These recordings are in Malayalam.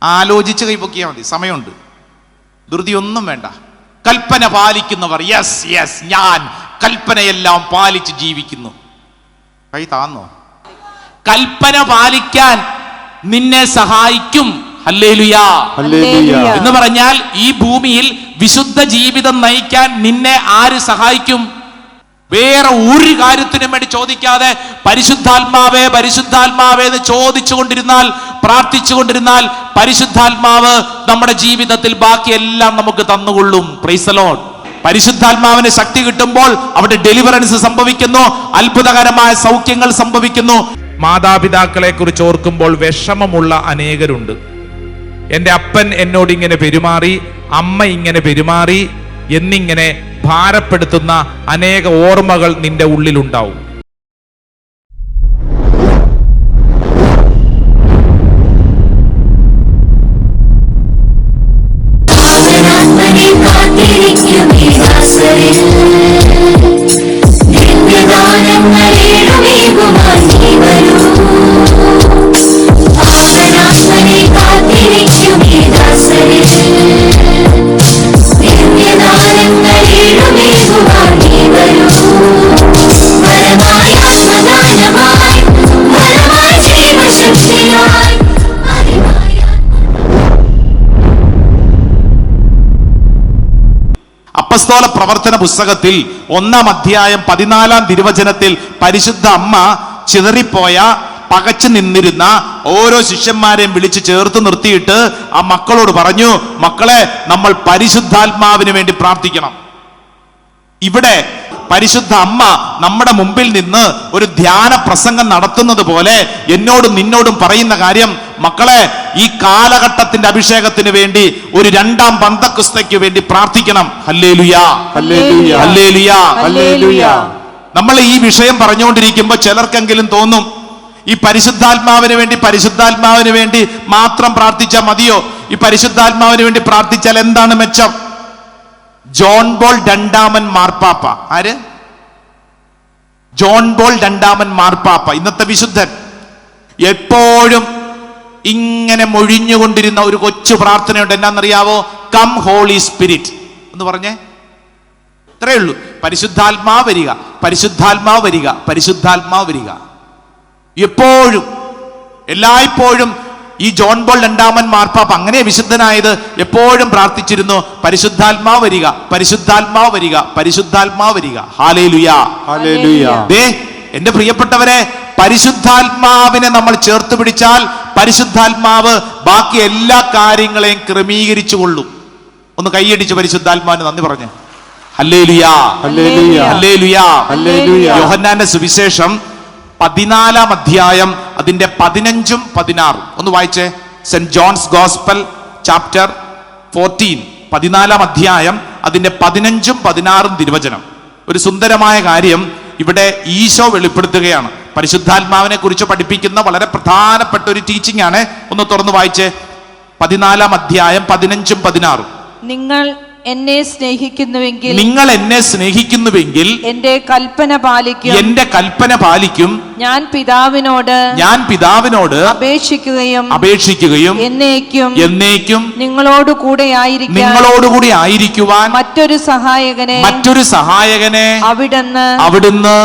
ആലോചിച്ച് കൈപ്പൊക്കിയാൽ മതി, സമയമുണ്ട്. ധൃതിയൊന്നും വേണ്ട. കൽപ്പന പാലിക്കുന്നവർ, യെസ് യെസ്, ഞാൻ കൽപ്പനയെല്ലാം പാലിച്ച് ജീവിക്കുന്നു. കൈ താന്നോ? കൽപ്പന പാലിക്കാൻ നിന്നെ സഹായിക്കും. ഹല്ലേലൂയ, ഹല്ലേലൂയ എന്ന് പറഞ്ഞാൽ ഈ ഭൂമിയിൽ വിശുദ്ധ ജീവിതം നയിക്കാൻ നിന്നെ ആര് സഹായിക്കും? വേറെ ഒരു കാര്യത്തിനും വേണ്ടി ചോദിക്കാതെ പരിശുദ്ധാത്മാവേ പരിശുദ്ധാത്മാവേ എന്ന് ചോദിച്ചുകൊണ്ടിരുന്നാൽ, പ്രാർത്ഥിച്ചുകൊണ്ടിരുന്നാൽ പരിശുദ്ധാത്മാവ് നമ്മുടെ ജീവിതത്തിൽ ബാക്കിയെല്ലാം നമുക്ക് തന്നുകൊള്ളും. Praise the Lord. പരിശുദ്ധാത്മാവിന് ശക്തി കിട്ടുമ്പോൾ അവിടെ ഡെലിവറൻസ് സംഭവിക്കുന്നു, അത്ഭുതകരമായ സൗഖ്യങ്ങൾ സംഭവിക്കുന്നു. മാതാപിതാക്കളെ കുറിച്ച് ഓർക്കുമ്പോൾ വിഷമമുള്ള അനേകരുണ്ട്. എൻ്റെ അപ്പൻ എന്നോട് ഇങ്ങനെ പെരുമാറി, അമ്മ ഇങ്ങനെ പെരുമാറി എന്നിങ്ങനെ ഭാരപ്പെടുത്തുന്ന അനേക ഓർമ്മകൾ നിന്റെ ഉള്ളിലുണ്ടാവും. അപ്പസ്തോല പ്രവർത്തന പുസ്തകത്തിൽ 1-ാം അധ്യായം 14-ാം തിരുവചനത്തിൽ പരിശുദ്ധ അമ്മ ചിതറിപ്പോയ, പകച്ചു നിന്നിരുന്ന ഓരോ ശിഷ്യന്മാരെയും വിളിച്ച് ചേർത്ത് നിർത്തിയിട്ട് ആ മക്കളോട് പറഞ്ഞു, മക്കളെ, നമ്മൾ പരിശുദ്ധാത്മാവിന് വേണ്ടി പ്രാർത്ഥിക്കണം. ഇവിടെ പരിശുദ്ധ അമ്മ നമ്മുടെ മുമ്പിൽ നിന്ന് ഒരു ധ്യാന പ്രസംഗം നടത്തുന്നത് പോലെ എന്നോടും നിന്നോടും പറയുന്ന കാര്യം, മക്കളെ, ഈ കാലഘട്ടത്തിന്റെ അഭിഷേകത്തിന് വേണ്ടി ഒരു 2-ാം പന്തക്കുസ്തയ്ക്ക് വേണ്ടി പ്രാർത്ഥിക്കണം. Hallelujah, hallelujah, hallelujah, hallelujah. നമ്മൾ ഈ വിഷയം പറഞ്ഞുകൊണ്ടിരിക്കുമ്പോൾ ചിലർക്കെങ്കിലും തോന്നും, ഈ പരിശുദ്ധാത്മാവിന് വേണ്ടി മാത്രം പ്രാർത്ഥിച്ചാൽ മതിയോ? ഈ പരിശുദ്ധാത്മാവിന് വേണ്ടി പ്രാർത്ഥിച്ചാൽ എന്താണ് മെച്ചം? ജോൺ പോൾ രണ്ടാമൻ മാർപ്പാപ്പ, ആര്? ജോൺ പോൾ രണ്ടാമൻ മാർപ്പാപ്പ, ഇന്നത്തെ വിശുദ്ധൻ, എപ്പോഴും ഇങ്ങനെ മൊഴിഞ്ഞുകൊണ്ടിരുന്ന ഒരു കൊച്ചു പ്രാർത്ഥനയുണ്ട്. എന്നാന്നറിയാവോ? കം ഹോളി സ്പിരിറ്റ് എന്ന് പറഞ്ഞേ. ഇത്രയേ ഉള്ളൂ. പരിശുദ്ധാത്മാവ് വരിക, പരിശുദ്ധാത്മാവ് വരിക, പരിശുദ്ധാത്മാവ് വരിക. എപ്പോഴും, എല്ലായ്പ്പോഴും ഈ ജോൺ പോൾ രണ്ടാമൻ മാർപ്പാപ്പ അങ്ങനെ വിശുദ്ധനായത്, എപ്പോഴും പ്രാർത്ഥിച്ചിരുന്നു, പരിശുദ്ധാത്മാവ് വരിക, പരിശുദ്ധാത്മാവ് വരിക, പരിശുദ്ധാത്മാവ് വരിക. Hallelujah, hallelujah. എന്റെ പ്രിയപ്പെട്ടവരെ, പരിശുദ്ധാത്മാവിനെ നമ്മൾ ചേർത്ത് പിടിച്ചാൽ പരിശുദ്ധാത്മാവ് ബാക്കി എല്ലാ കാര്യങ്ങളെയും ക്രമീകരിച്ചു കൊള്ളും. ഒന്ന് കൈയടിച്ച് പരിശുദ്ധാത്മാവിന് നന്ദി പറഞ്ഞ് ഹല്ലേലൂയ, ഹല്ലേലൂയ, ഹല്ലേലൂയ, ഹല്ലേലൂയ. യോഹന്നാന്റെ സുവിശേഷം 14-ാം അധ്യായം അതിന്റെ 15-ഉം 16-ഉം ഒന്ന് വായിച്ചേ. സെന്റ് ജോൺസ് ഗോസ്പൽ ചാപ്റ്റർ 14, 14-ാം അധ്യായം അതിന്റെ 15-ഉം 16-ഉം തിരുവചനം. ഒരു സുന്ദരമായ കാര്യം ഇവിടെ ഈശോ വെളിപ്പെടുത്തുകയാണ്. പരിശുദ്ധാത്മാവിനെ കുറിച്ച് പഠിപ്പിക്കുന്ന വളരെ പ്രധാനപ്പെട്ട ഒരു ടീച്ചിങ് ആണ്. ഒന്ന് തുറന്ന് വായിച്ചേ. 14-ാം അധ്യായം 15-ഉം 16-ഉം. നിങ്ങൾ എന്നെ സ്നേഹിക്കുന്നുവെങ്കിൽ എന്റെ കൽപ്പന പാലിക്കും. ഞാൻ പിതാവിനോട് അപേക്ഷിക്കുകയും എന്നേക്കും നിങ്ങളോട് കൂടെ ആയിരിക്കുവാൻ മറ്റൊരു സഹായകനെ അവിടുന്ന്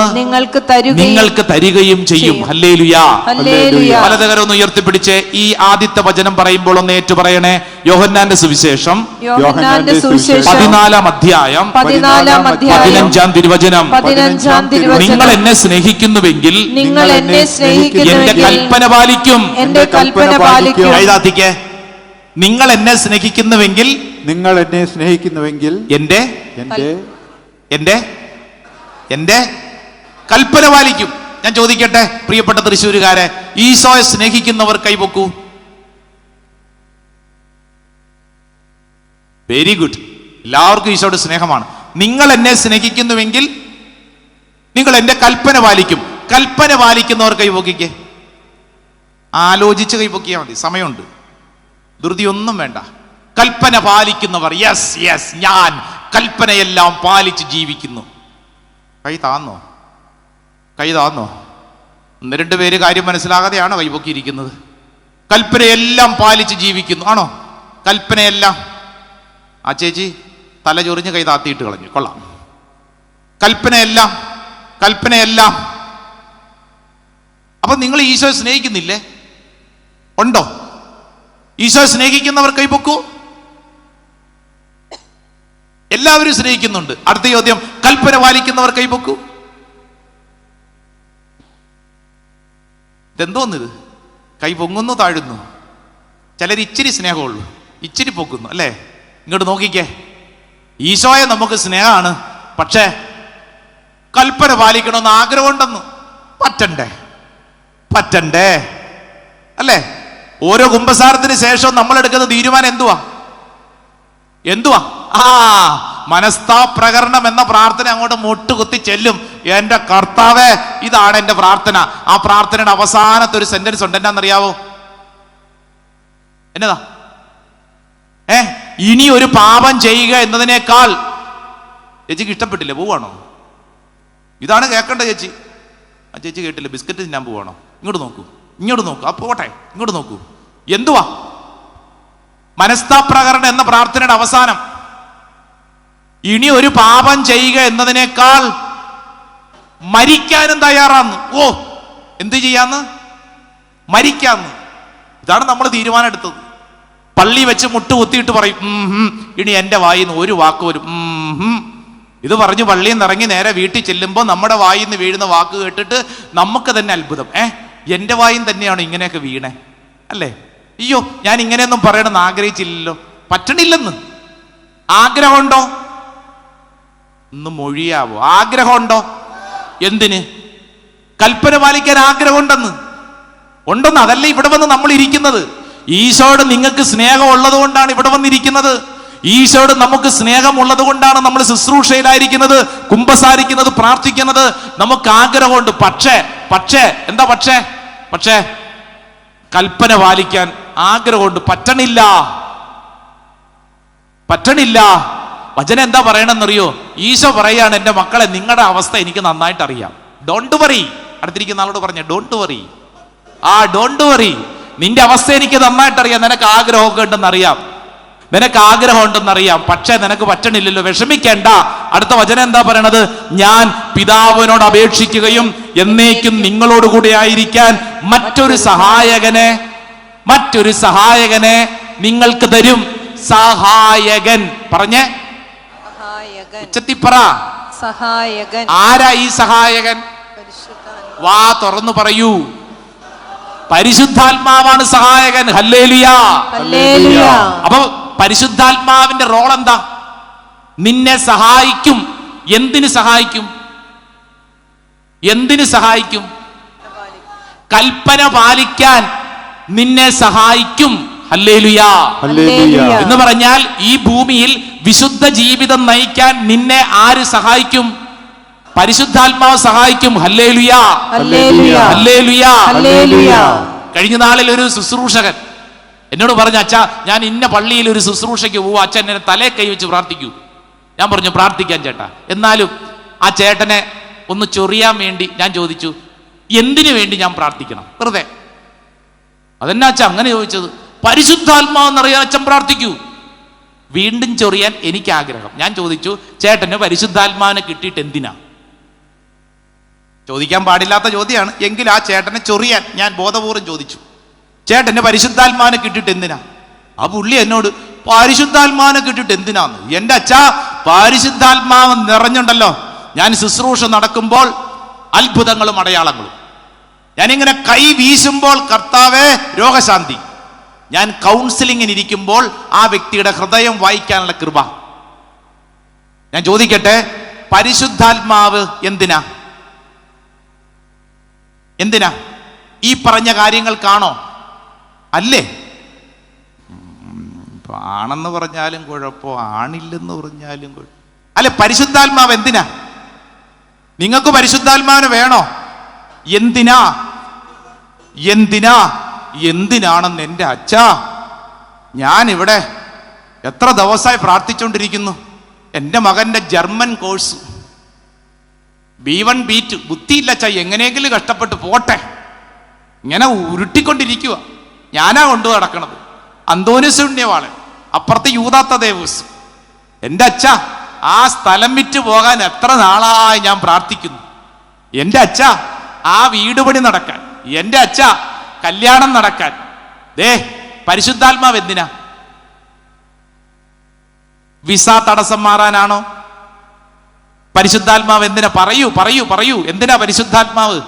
നിങ്ങൾക്ക് തരികയും ചെയ്യും. Hallelujah, hallelujah. പലതരം ഒന്ന് ഉയർത്തിപ്പിടിച്ച് ഈ ആദ്യത്തെ വചനം പറയുമ്പോൾ ഒന്ന് ഏറ്റു പറയണേ. യോഹന്നാന്റെ സുവിശേഷം 14-ാം അധ്യായം 15-ാം തിരുവചനം. നിങ്ങൾ എന്നെ സ്നേഹിക്കുന്നുവെങ്കിൽ എന്റെ കൽപ്പന പാലിക്കും. എഴുതാത്തിക്കേ. നിങ്ങൾ എന്നെ സ്നേഹിക്കുന്നുവെങ്കിൽ എന്റെ കൽപ്പന പാലിക്കും. ഞാൻ ചോദിക്കട്ടെ പ്രിയപ്പെട്ട തൃശ്ശൂരുകാരെ, ഈശോയെ സ്നേഹിക്കുന്നവർ കൈപൊക്കൂ. Very good. എല്ലാവർക്കും ഈശോയുടെ സ്നേഹമാണ്. നിങ്ങൾ എന്നെ സ്നേഹിക്കുന്നുവെങ്കിൽ നിങ്ങൾ എന്റെ കൽപ്പന പാലിക്കും. കൽപ്പന പാലിക്കുന്നവർ കൈപൊക്കിക്കേ. ആലോചിച്ച് കൈപൊക്കിയാൽ മതി, സമയമുണ്ട്. ധൃതിയൊന്നും വേണ്ട. കൽപ്പന പാലിക്കുന്നവർ, യെസ് യെസ്, ഞാൻ കൽപ്പനയെല്ലാം പാലിച്ച് ജീവിക്കുന്നു. കൈ താന്നോ? 1-2 പേര് കാര്യം മനസ്സിലാകാതെയാണോ കൈപൊക്കിയിരിക്കുന്നത്? കൽപ്പനയെല്ലാം പാലിച്ച് ജീവിക്കുന്നു. ആണോ? കൽപ്പനയെല്ലാം. ആ ചേച്ചി തല ചൊറിഞ്ഞ് കൈ താത്തിയിട്ട് കളഞ്ഞു. കൊള്ളാം. കൽപ്പനയെല്ലാം, കൽപ്പനയെല്ലാം. അപ്പൊ നിങ്ങൾ ഈശോയെ സ്നേഹിക്കുന്നില്ലേ? ഉണ്ടോ? ഈശോയെ സ്നേഹിക്കുന്നവർ കൈപൊക്കൂ. എല്ലാവരും സ്നേഹിക്കുന്നുണ്ട്. അടുത്ത ചോദ്യം, കൽപ്പന പാലിക്കുന്നവർ കൈപൊക്കൂ. ഇതെന്തോന്നിത്? കൈ പൊങ്ങുന്നു, താഴുന്നു. ചിലർ ഇച്ചിരി സ്നേഹമുള്ളൂ, ഇച്ചിരി പൊക്കുന്നു, അല്ലേ? ഇങ്ങോട്ട് നോക്കിക്കേ. ഈശോയെ നമുക്ക് സ്നേഹമാണ്, പക്ഷേ കൽപ്പന പാലിക്കണമെന്ന് ആഗ്രഹമുണ്ടെന്ന്. പറ്റണ്ടേ? പറ്റണ്ടേ? അല്ലേ? ഓരോ കുമ്പസാരത്തിന് ശേഷവും നമ്മൾ എടുക്കുന്ന തീരുമാനം എന്തുവാ? എന്തുവാ? മനസ്താപ്രകരണം എന്ന പ്രാർത്ഥന അങ്ങോട്ട് മുട്ടുകുത്തി ചെല്ലും. എന്റെ കർത്താവേ, ഇതാണ് എന്റെ പ്രാർത്ഥന. ആ പ്രാർത്ഥനയുടെ അവസാനത്തെ ഒരു സെന്റൻസ് ഉണ്ട്. എന്നാന്നറിയാവോ? എന്നതാ? ഇനി ഒരു പാപം ചെയ്യുക എന്നതിനേക്കാൾ. ചേച്ചിക്ക് ഇഷ്ടപ്പെട്ടില്ലേ? പോവാണോ? ഇതാണ് കേൾക്കേണ്ട ചേച്ചി. ആ ചേച്ചി കേട്ടില്ല. ബിസ്ക്കറ്റ് തിന്നാൻ പോവാണോ? ഇങ്ങോട്ട് നോക്കൂ, ഇങ്ങോട്ട് നോക്കൂ. അപ്പൊ പോട്ടെ, ഇങ്ങോട്ട് നോക്കൂ. എന്തുവാ മനസ്താപ്രകരണം എന്ന പ്രാർത്ഥനയുടെ അവസാനം? ഇനി ഒരു പാപം ചെയ്യുക എന്നതിനേക്കാൾ മരിക്കാനും തയ്യാറാന്ന്. ഓ, എന്ത് ചെയ്യാന്ന്? മരിക്കാന്ന്. ഇതാണ് നമ്മൾ തീരുമാനം എടുത്തത്. പള്ളി വെച്ച് മുട്ടുകുത്തിയിട്ട് പറയും, ഇനി എന്റെ വായിന്ന് ഒരു വാക്ക് വരും. ഇത് പറഞ്ഞു പള്ളിയിൽ നിന്ന് ഇറങ്ങി നേരെ വീട്ടിൽ ചെല്ലുമ്പോൾ നമ്മുടെ വായിൽ നിന്ന് വീഴുന്ന വാക്ക് കേട്ടിട്ട് നമുക്ക് തന്നെ അത്ഭുതം. എന്റെ വായും തന്നെയാണ് ഇങ്ങനെയൊക്കെ വീണേ, അല്ലേ? അയ്യോ, ഞാൻ ഇങ്ങനെയൊന്നും പറയണമെന്ന് ആഗ്രഹിച്ചില്ലല്ലോ. പറ്റണില്ലെന്ന്. ആഗ്രഹമുണ്ടോ? ഒന്ന് മൊഴിയാവോ? ആഗ്രഹമുണ്ടോ? എന്തിന്? കൽപ്പന പാലിക്കാൻ ആഗ്രഹമുണ്ടെന്ന്. ഉണ്ടെന്ന്. അതല്ല ഇവിടെ വന്ന് നമ്മൾ ഇരിക്കുന്നത്. ഈശോയോട് നിങ്ങൾക്ക് സ്നേഹം ഉള്ളത് കൊണ്ടാണ് ഇവിടെ വന്നിരിക്കുന്നത്. ഈശോയോട് നമുക്ക് സ്നേഹമുള്ളത് കൊണ്ടാണ് നമ്മൾ ശുശ്രൂഷയിലായിരിക്കുന്നത്, കുമ്പസാരിക്കുന്നത്, പ്രാർത്ഥിക്കുന്നത്. നമുക്ക് ആഗ്രഹമുണ്ട്. പക്ഷേ എന്താ പക്ഷേ കൽപ്പന പാലിക്കാൻ ആഗ്രഹമുണ്ട്. പറ്റണില്ല. വചനം എന്താ പറയണമെന്നറിയോ? ഈശോ പറയാണ്, എൻ്റെ മക്കളെ, നിങ്ങളുടെ അവസ്ഥ എനിക്ക് നന്നായിട്ട് അറിയാം. Don't worry. അടുത്തിരിക്കുന്ന ആളോട് പറഞ്ഞ ഡോണ്ട് വറി. Don't worry. നിന്റെ അവസ്ഥ എനിക്ക് നന്നായിട്ട് അറിയാം. നിനക്ക് ആഗ്രഹമൊക്കെ ഉണ്ടെന്നറിയാം, പക്ഷേ നിനക്ക് പറ്റണില്ലല്ലോ. വിഷമിക്കേണ്ട. അടുത്ത വചനം എന്താ പറയണത്? ഞാൻ പിതാവിനോട് അപേക്ഷിക്കുകയും എന്നേക്കും നിങ്ങളോടുകൂടി ആയിരിക്കാൻ മറ്റൊരു സഹായകനെ നിങ്ങൾക്ക് തരും. സഹായകൻ. പറഞ്ഞേ, ഉച്ചത്തിപ്പറ. സഹായകൻ. ആരാ ഈ സഹായകൻ? വാ തുറന്നു പറയൂ. പരിശുദ്ധാത്മാവാണ് സഹായകൻ. ഹല്ലേലൂയ. അപ്പൊ പരിശുദ്ധാത്മാവിന്റെ റോൾ എന്താ? നിന്നെ സഹായിക്കും. എന്തിന് സഹായിക്കും? കൽപ്പന പാലിക്കാൻ നിന്നെ സഹായിക്കും. ഹല്ലേലൂയ. എന്ന് പറഞ്ഞാൽ ഈ ഭൂമിയിൽ വിശുദ്ധ ജീവിതം നയിക്കാൻ നിന്നെ ആര് സഹായിക്കും? പരിശുദ്ധാത്മാവ് സഹായിക്കും. ഹല്ലേലൂയ. കഴിഞ്ഞ നാളിൽ ഒരു ശുശ്രൂഷകൻ എന്നോട് പറഞ്ഞു, അച്ഛാ, ഞാൻ ഇന്ന പള്ളിയിൽ ഒരു ശുശ്രൂഷയ്ക്ക് പോവും, അച്ഛൻ എന്നെ തലേ കൈ വെച്ച് പ്രാർത്ഥിക്കൂ. ഞാൻ പറഞ്ഞു, പ്രാർത്ഥിക്കാൻ ചേട്ടാ. എന്നാലും ആ ചേട്ടനെ ഒന്ന് ചൊറിയാൻ വേണ്ടി ഞാൻ ചോദിച്ചു, എന്തിനു വേണ്ടി ഞാൻ പ്രാർത്ഥിക്കണം? വെറുതെ. അതെന്നാ അച്ഛൻ അങ്ങനെ ചോദിച്ചത്? പരിശുദ്ധാത്മാവെന്നറിയാൻ അച്ഛൻ പ്രാർത്ഥിക്കൂ. വീണ്ടും ചൊറിയാൻ എനിക്ക് ആഗ്രഹം. ഞാൻ ചോദിച്ചു, ചേട്ടന് പരിശുദ്ധാത്മാവിനെ കിട്ടിയിട്ട് എന്തിനാ? ചോദിക്കാൻ പാടില്ലാത്ത ചോദ്യമാണ്. എങ്കിൽ ആ ചേട്ടനെ ചൊറിയാൻ ഞാൻ ബോധപൂർവ്വം ചോദിച്ചു, ചേട്ടന് പരിശുദ്ധാത്മാവിനെ കിട്ടിയിട്ട് എന്തിനാ? ആ പുള്ളി എന്നോട്, പരിശുദ്ധാത്മാവിനെ കിട്ടിയിട്ട് എന്തിനാന്ന്? എൻ്റെ അച്ഛാ, പരിശുദ്ധാത്മാവ് നിറഞ്ഞുണ്ടല്ലോ, ഞാൻ ശുശ്രൂഷ നടക്കുമ്പോൾ അത്ഭുതങ്ങളും അടയാളങ്ങളും. ഞാനിങ്ങനെ കൈ വീശുമ്പോൾ കർത്താവേ രോഗശാന്തി. ഞാൻ കൗൺസിലിങ്ങിന് ഇരിക്കുമ്പോൾ ആ വ്യക്തിയുടെ ഹൃദയം വായിക്കാനുള്ള കൃപ. ഞാൻ ചോദിക്കട്ടെ, പരിശുദ്ധാത്മാവ് എന്തിനാ? ഈ പറഞ്ഞ കാര്യങ്ങൾക്കാണോ? അല്ലേ? ആണെന്ന് പറഞ്ഞാലും കുഴപ്പം, ആണില്ലെന്ന് പറഞ്ഞാലും കുഴപ്പം. അല്ലെ, പരിശുദ്ധാത്മാവ് എന്തിനാ? നിങ്ങൾക്ക് പരിശുദ്ധാത്മാവിനെ വേണോ? എന്തിനാണെന്ന് എൻ്റെ അച്ഛാ, ഞാനിവിടെ എത്ര ദിവസമായി പ്രാർത്ഥിച്ചുകൊണ്ടിരിക്കുന്നു. എൻ്റെ മകൻ്റെ ജർമ്മൻ കോഴ്സ് B1 B2 ബുദ്ധിയില്ല അച്ഛാ, എങ്ങനെയെങ്കിലും കഷ്ടപ്പെട്ട് പോട്ടെ. ഇങ്ങനെ ഉരുട്ടിക്കൊണ്ടിരിക്കുക. ഞാനാ കൊണ്ടു നടക്കണത്. അന്തോനിസ് ഉണ്ണിയവാളൻ, അപ്പുറത്ത് യൂദാത്ത ദേവൂസ്. എൻ്റെ അച്ഛ, ആ സ്ഥലം വിറ്റ് പോകാൻ എത്ര നാളായി ഞാൻ പ്രാർത്ഥിക്കുന്നു. എൻ്റെ അച്ഛ, ആ വീട് പണി നടക്കാൻ, എൻ്റെ അച്ഛ കല്യാണം നടക്കാൻ. ദേ പരിശുദ്ധാത്മാവ് എന്തിനാ? വിസ തടസ്സം മാറാനാണോ? പരിശുദ്ധാത്മാവ് എന്തിനാ? പറയൂ പറയൂ പറയൂ, എന്തിനാ പരിശുദ്ധാത്മാവ്?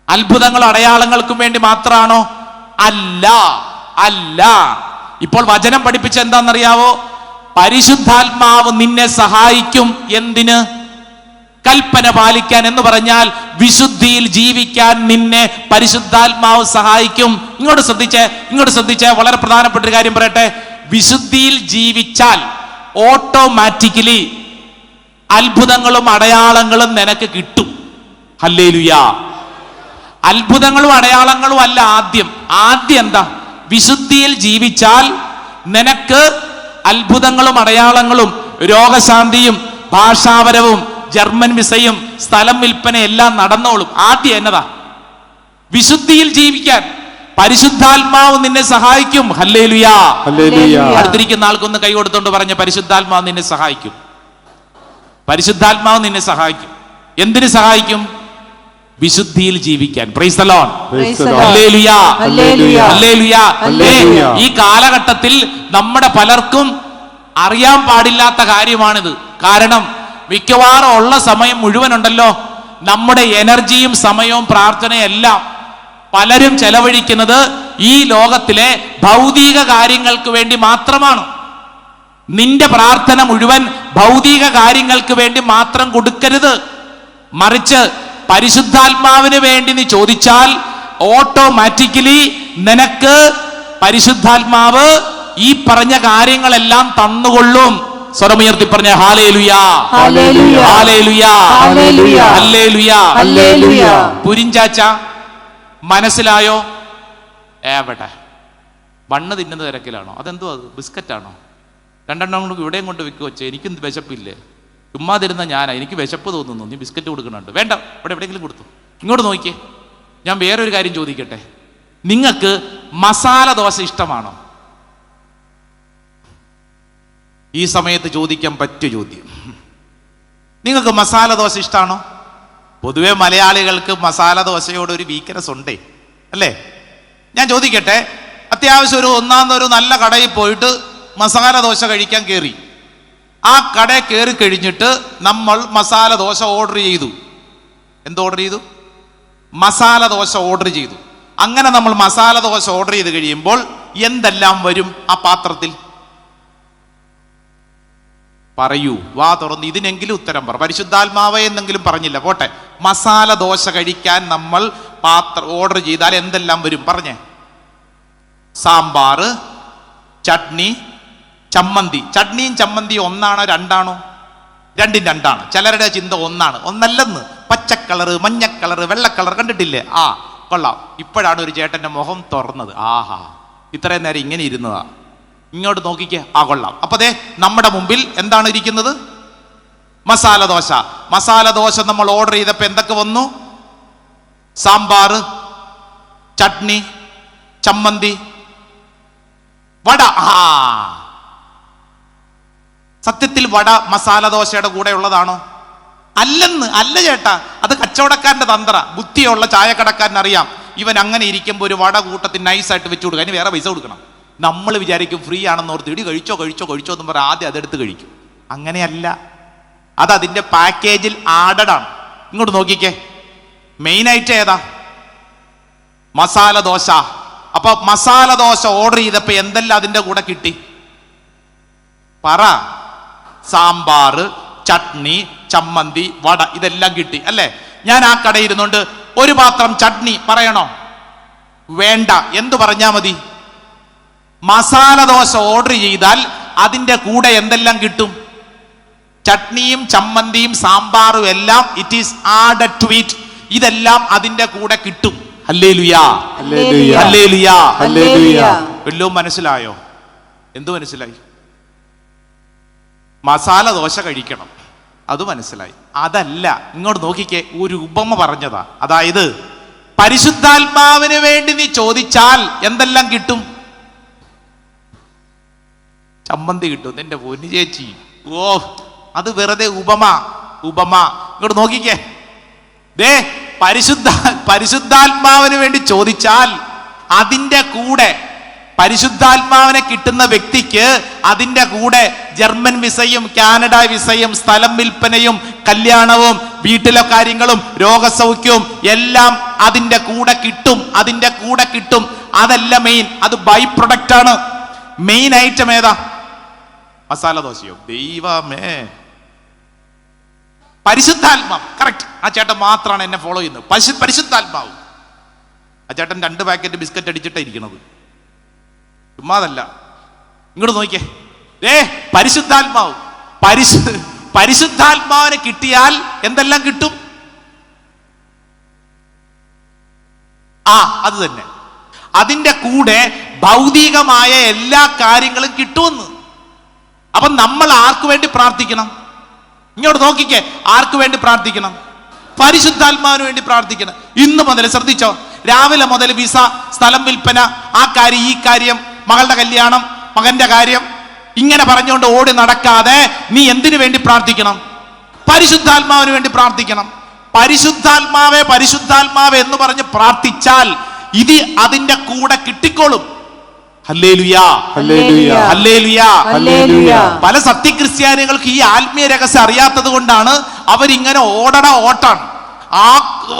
അത്ഭുതങ്ങളും അടയാളങ്ങൾക്കും വേണ്ടി മാത്രമാണോ? അല്ല, അല്ല. ഇപ്പോൾ വചനം പഠിപ്പിച്ച എന്താണെന്നറിയാവോ? പരിശുദ്ധാത്മാവ് നിന്നെ സഹായിക്കും. എന്തിന്? കൽപ്പന പാലിക്കാൻ. എന്ന് പറഞ്ഞാൽ വിശുദ്ധിയിൽ ജീവിക്കാൻ നിന്നെ പരിശുദ്ധാത്മാവ് സഹായിക്കും. ഇങ്ങോട്ട് ശ്രദ്ധിച്ചേ, വളരെ പ്രധാനപ്പെട്ട ഒരു കാര്യം പറയട്ടെ. വിശുദ്ധിയിൽ ജീവിച്ചാൽ ഓട്ടോമാറ്റിക്കലി അത്ഭുതങ്ങളും അടയാളങ്ങളും നിനക്ക് കിട്ടും. ഹല്ലേലൂയാ. അത്ഭുതങ്ങളും അടയാളങ്ങളും അല്ല ആദ്യം എന്താ? വിശുദ്ധിയിൽ ജീവിച്ചാൽ നിനക്ക് അത്ഭുതങ്ങളും അടയാളങ്ങളും രോഗശാന്തിയും ഭാഷാപരവും ജർമ്മൻ വിസയും സ്ഥലം വിൽപ്പന എല്ലാം നടന്നോളും. ആദ്യം എന്നതാ? വിശുദ്ധിയിൽ ജീവിക്കാൻ പരിശുദ്ധാത്മാവ് നിന്നെ സഹായിക്കും. ഹല്ലേലൂയാ. അടുത്തിരിക്കുന്ന ആൾക്കൊന്ന് കൈ കൊടുത്തോണ്ട് പറഞ്ഞ, പരിശുദ്ധാത്മാവ് നിന്നെ സഹായിക്കും. പരിശുദ്ധാത്മാവ് നിന്നെ സഹായിക്കും. എന്തിന് സഹായിക്കും? വിശുദ്ധിയിൽ ജീവിക്കാൻ. Praise the lord. Hallelujah. Hallelujah. ഈ കാലഘട്ടത്തിൽ നമ്മുടെ പലർക്കും അറിയാൻ പാടില്ലാത്ത കാര്യമാണിത്. കാരണം മിക്കവാറും ഉള്ള സമയം മുഴുവനുണ്ടല്ലോ, നമ്മുടെ എനർജിയും സമയവും പ്രാർത്ഥനയും എല്ലാം പലരും ചെലവഴിക്കുന്നത് ഈ ലോകത്തിലെ ഭൗതിക കാര്യങ്ങൾക്ക് വേണ്ടി മാത്രമാണ്. നിന്റെ പ്രാർത്ഥന മുഴുവൻ ഭൗതിക കാര്യങ്ങൾക്ക് വേണ്ടി മാത്രം കൊടുക്കരുത്. മറിച്ച് പരിശുദ്ധാത്മാവിന് വേണ്ടി നീ ചോദിച്ചാൽ ഓട്ടോമാറ്റിക്കലി നിനക്ക് പരിശുദ്ധാത്മാവ് ഈ പറഞ്ഞ കാര്യങ്ങളെല്ലാം തന്നുകൊള്ളും. സ്വരമുയർത്തി പറഞ്ഞ ഹല്ലേലൂയാ, ഹല്ലേലൂയാ, ഹല്ലേലൂയാ. പുരിഞ്ചാച്ച മനസ്സിലായോ? എവിടെ ബണ്ണ് തിന്നുന്ന തിരക്കിലാണോ? അതെന്തോ അത് ബിസ്ക്കറ്റാണോ? രണ്ടെണ്ണം കൊണ്ട് ഇവിടെയും കൊണ്ട് വിൽക്കുക വെച്ചേ. എനിക്കും വിശപ്പില്ലേ? ചുമ്മാ തരുന്ന ഞാനാ, എനിക്ക് വിശപ്പ് തോന്നുന്നു. നീ ബിസ്ക്കറ്റ് കൊടുക്കണുണ്ട്. വേണ്ട, ഇവിടെ എവിടെയെങ്കിലും കൊടുത്തു. ഇങ്ങോട്ട് നോക്കിയേ, ഞാൻ വേറൊരു കാര്യം ചോദിക്കട്ടെ. നിങ്ങൾക്ക് മസാല ദോശ ഇഷ്ടമാണോ? ഈ സമയത്ത് ചോദിക്കാൻ പറ്റിയ ചോദ്യം. നിങ്ങൾക്ക് മസാല ദോശ ഇഷ്ടമാണോ? പൊതുവെ മലയാളികൾക്ക് മസാല ദോശയോട് ഒരു വീക്ക്നെസ് ഉണ്ടേ, അല്ലേ? ഞാൻ ചോദിക്കട്ടെ, അത്യാവശ്യം ഒരു ഒന്നാമതൊരു നല്ല കടയിൽ പോയിട്ട് മസാല ദോശ കഴിക്കാൻ കയറി. ആ കടയിൽ കയറി കഴിഞ്ഞിട്ട് നമ്മൾ മസാല ദോശ ഓർഡർ ചെയ്തു. എന്ത് ഓർഡർ ചെയ്തു? മസാല ദോശ ഓർഡർ ചെയ്തു. അങ്ങനെ നമ്മൾ മസാല ദോശ ഓർഡർ ചെയ്ത് കഴിയുമ്പോൾ എന്തെല്ലാം വരും ആ പാത്രത്തിൽ? പറയൂ, വാ തുറന്ന് ഇതിനെങ്കിലും ഉത്തരം പറ. പരിശുദ്ധാത്മാവേ എന്നെങ്കിലും പറഞ്ഞില്ല, പോട്ടെ. മസാല ദോശ കഴിക്കാൻ നമ്മൾ ഓർഡർ ചെയ്താൽ എന്തെല്ലാം വരും? പറഞ്ഞേ. സാമ്പാർ, ചട്നി, ചമ്മന്തി. ചട്നിയും ചമ്മന്തിയും ഒന്നാണോ രണ്ടാണോ? രണ്ടും രണ്ടാണ്. ചിലരുടെ ചിന്ത ഒന്നാണ്. ഒന്നല്ലെന്ന്. പച്ചക്കളറ്, മഞ്ഞക്കളറ്, വെള്ളക്കളർ കണ്ടിട്ടില്ലേ? ആ കൊള്ളാം. ഇപ്പോഴാണ് ഒരു ചേട്ടന്റെ മുഖം തുറന്നത്. ആഹാ, ഇത്രയും നേരം ഇങ്ങനെ ഇരുന്നതാ. ഇങ്ങോട്ട് നോക്കിക്കേ. ആ കൊള്ളാം. അപ്പൊ ദേ നമ്മുടെ മുമ്പിൽ എന്താണ് ഇരിക്കുന്നത്? മസാല ദോശ. മസാല ദോശ നമ്മൾ ഓർഡർ ചെയ്തപ്പോ എന്തൊക്കെ വന്നു? സാമ്പാർ, ചട്നി, ചമ്മന്തി, വട. ആ, സത്യത്തിൽ വട മസാല ദോശയുടെ കൂടെ ഉള്ളതാണോ? അല്ലെന്ന്. അല്ല ചേട്ടാ, അത് കച്ചവടക്കാരന്റെ തന്ത്ര. ബുദ്ധിയുള്ള ചായക്കടക്കാരൻ അറിയാം, ഇവൻ അങ്ങനെ ഇരിക്കുമ്പോൾ ഒരു വട കൂട്ടത്തിൽ നൈസായിട്ട് വെച്ചു കൊടുക്കുക, അതിന് വേറെ പൈസ കൊടുക്കണം. നമ്മൾ വിചാരിക്കും ഫ്രീ ആണെന്ന് ഓർത്ത് ഇടി കഴിച്ചോ കഴിച്ചോ കഴിച്ചോ എന്ന് പറഞ്ഞാൽ ആദ്യം അതെടുത്ത് കഴിക്കും. അങ്ങനെയല്ല, അത് അതിന്റെ പാക്കേജിൽ ആഡഡ് ആണ്. ഇങ്ങോട്ട് നോക്കിക്കേ, മെയിൻ ഐറ്റം ഏതാ? മസാല ദോശ. അപ്പൊ മസാല ദോശ ഓർഡർ ചെയ്തപ്പോ എന്തെല്ലാം അതിന്റെ കൂടെ കിട്ടി? പറ. സാമ്പാർ, ചട്നി, ചമ്മന്തി, വട, ഇതെല്ലാം കിട്ടി അല്ലേ? ഞാൻ ആ കടയിൽ ഇരുന്നുകൊണ്ട് ഒരു പാത്രം ചട്നി പറയണോ? വേണ്ട. എന്തു പറഞ്ഞാ മതി? മസാല ദോശ ഓർഡർ ചെയ്താൽ അതിന്റെ കൂടെ എന്തെല്ലാം കിട്ടും? ചട്നിയും ചമ്മന്തിയും സാമ്പാറും എല്ലാം it is added to it. ഇതെല്ലാം അതിന്റെ കൂടെ കിട്ടും. ഹല്ലേലൂയാ, ഹല്ലേലൂയാ, ഹല്ലേലൂയാ. വല്ലതും മനസ്സിലായോ? എന്തു മനസ്സിലായി? മസാല ദോശ കഴിക്കണം, അത് മനസ്സിലായി. അതല്ല, ഇങ്ങോട്ട് നോക്കിക്കേ, ഒരു ഉപമ പറഞ്ഞതാ. അതായത് പരിശുദ്ധാത്മാവിന് വേണ്ടി നീ ചോദിച്ചാൽ എന്തെല്ലാം കിട്ടും? ചമ്മന്തി കിട്ടും. നിന്റെ പൊന്നു ചേച്ചി, ഓ അത് വെറുതെ ഉപമ. ഇങ്ങോട്ട് നോക്കിക്കേ. ദേ പരിശുദ്ധാത്മാവിന് വേണ്ടി ചോദിച്ചാൽ അതിന്റെ കൂടെ പരിശുദ്ധാത്മാവിനെ കിട്ടുന്ന വ്യക്തിക്ക് അതിന്റെ കൂടെ ജർമ്മൻ വിസയും കാനഡ വിസയും സ്ഥലം വിൽപ്പനയും കല്യാണവും വീട്ടിലെ കാര്യങ്ങളും രോഗസൗഖ്യവും എല്ലാം അതിന്റെ കൂടെ കിട്ടും. അതല്ല മെയിൻ, അത് ബൈ പ്രൊഡക്റ്റ് ആണ്. മെയിൻ ഐറ്റം ഏതാ? മസാല ദോശയോ? ദൈവമേ, പരിശുദ്ധാത്മാവ്. കറക്റ്റ്. ആ ചേട്ടൻ മാത്രമാണ് എന്നെ ഫോളോ ചെയ്യുന്നത്. പരിശുദ്ധാത്മാവ്. ആ ചേട്ടൻ 2 പാക്കറ്റ് ബിസ്ക്കറ്റ് അടിച്ചിട്ടാണ് ഇരിക്കുന്നത്, ചുമ്മാതല്ല. ഇങ്ങോട്ട് നോക്കിയേ. പരിശുദ്ധാത്മാവ്. പരിശുദ്ധാത്മാവിനെ കിട്ടിയാൽ എന്തെല്ലാം കിട്ടും? അത് തന്നെ. അതിന്റെ കൂടെ ഭൗതികമായ എല്ലാ കാര്യങ്ങളും കിട്ടുമെന്ന്. അപ്പൊ നമ്മൾ ആർക്ക് വേണ്ടി പ്രാർത്ഥിക്കണം? ഇങ്ങോട്ട് നോക്കിക്കേ. ആർക്ക് വേണ്ടി പ്രാർത്ഥിക്കണം? പരിശുദ്ധാത്മാവിന് വേണ്ടി പ്രാർത്ഥിക്കണം. ഇന്ന് മുതൽ ശ്രദ്ധിച്ചോ, രാവിലെ മുതൽ വിസ, സ്ഥലം വിൽപ്പന, ആ കാര്യം ഈ കാര്യം, മകളുടെ കല്യാണം, മകന്റെ കാര്യം, ഇങ്ങനെ പറഞ്ഞുകൊണ്ട് ഓടി നടക്കാതെ നീ എന്തിനു വേണ്ടി പ്രാർത്ഥിക്കണം? പരിശുദ്ധാത്മാവിന് വേണ്ടി പ്രാർത്ഥിക്കണം. പരിശുദ്ധാത്മാവേ എന്ന് പറഞ്ഞ് പ്രാർത്ഥിച്ചാൽ ഇത് അതിന്റെ കൂടെ കിട്ടിക്കോളും. ഹല്ലേലൂയാ, ഹല്ലേലൂയാ, ഹല്ലേലൂയാ. പല സത്യക്രിസ്ത്യാനികൾക്ക് ഈ ആത്മീയ രഹസ്യം അറിയാത്തത് കൊണ്ടാണ് അവരിങ്ങനെ ഓട്ടാണ്.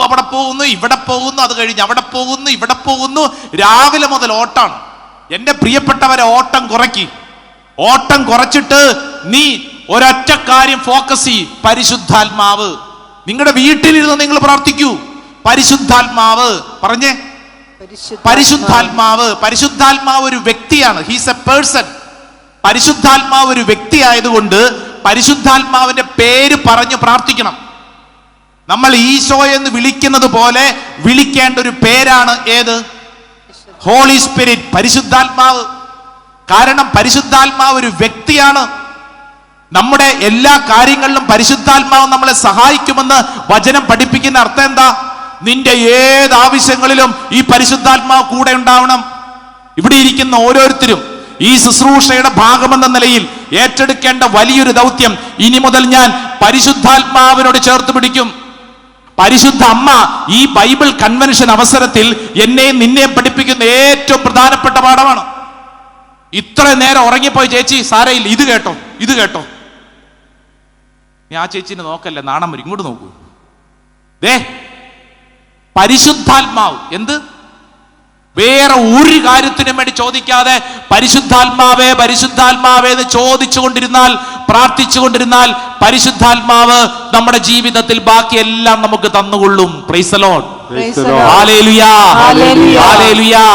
അവിടെ പോകുന്നു, ഇവിടെ പോകുന്നു, അത് കഴിഞ്ഞ് അവിടെ പോകുന്നു, ഇവിടെ പോകുന്നു, രാവിലെ മുതൽ ഓട്ടാണ്. എന്റെ പ്രിയപ്പെട്ടവരെ, ഓട്ടം കുറച്ചിട്ട് നീ ഒരൊറ്റ കാര്യം ഫോക്കസ് ചെയ്യ്. പരിശുദ്ധാത്മാവ്. നിങ്ങളുടെ വീട്ടിലിരുന്ന് നിങ്ങൾ പ്രാർത്ഥിക്കൂ. പരിശുദ്ധാത്മാവ് പറഞ്ഞേ. പരിശുദ്ധാത്മാവ് ഒരു വ്യക്തിയാണ്. He's A person. പരിശുദ്ധാത്മാവ് ഒരു വ്യക്തി ആയതുകൊണ്ട് പരിശുദ്ധാത്മാവിന്റെ പേര് പറഞ്ഞു പ്രാർത്ഥിക്കണം. നമ്മൾ ഈശോ എന്ന് വിളിക്കുന്നത് പോലെ വിളിക്കേണ്ട ഒരു പേരാണ് ഏത്? ഹോളി സ്പിരിറ്റ്, പരിശുദ്ധാത്മാവ്. കാരണം പരിശുദ്ധാത്മാവ് ഒരു വ്യക്തിയാണ്. നമ്മുടെ എല്ലാ കാര്യങ്ങളിലും പരിശുദ്ധാത്മാവ് നമ്മളെ സഹായിക്കുമെന്ന് വചനം പഠിപ്പിക്കുന്ന അർത്ഥം എന്താ? നിന്റെ ഏത് ആവശ്യങ്ങളിലും ഈ പരിശുദ്ധാത്മാവ് കൂടെ ഉണ്ടാവണം. ഇവിടെ ഇരിക്കുന്ന ഓരോരുത്തരും ഈ ശുശ്രൂഷയുടെ ഭാഗമെന്ന നിലയിൽ ഏറ്റെടുക്കേണ്ട വലിയൊരു ദൗത്യം, ഇനി മുതൽ ഞാൻ പരിശുദ്ധാത്മാവിനോട് ചേർത്ത് പിടിക്കും. പരിശുദ്ധ അമ്മ ഈ ബൈബിൾ കൺവെൻഷൻ അവസരത്തിൽ എന്നെയും നിന്നെയും പഠിപ്പിക്കുന്ന ഏറ്റവും പ്രധാനപ്പെട്ട പാഠമാണ്. ഇത്ര നേരം ഉറങ്ങിപ്പോയി ചേച്ചി, സാരയില്ല, ഇത് കേട്ടോ. നീ ആ ചേച്ചിനെ നോക്കല്ലേ, നാണം വരും. ഇങ്ങോട്ട് നോക്കൂ. പരിശുദ്ധാത്മാവ് എന്ത്? വേറെ ഒരു കാര്യത്തിനും വേണ്ടി ചോദിക്കാതെ പരിശുദ്ധാത്മാവേ എന്ന് ചോദിച്ചുകൊണ്ടിരുന്നാൽ, പ്രാർത്ഥിച്ചുകൊണ്ടിരുന്നാൽ പരിശുദ്ധാത്മാവ് നമ്മുടെ ജീവിതത്തിൽ ബാക്കിയെല്ലാം നമുക്ക് തന്നുകൊള്ളും. Praise the lord. Hallelujah, hallelujah.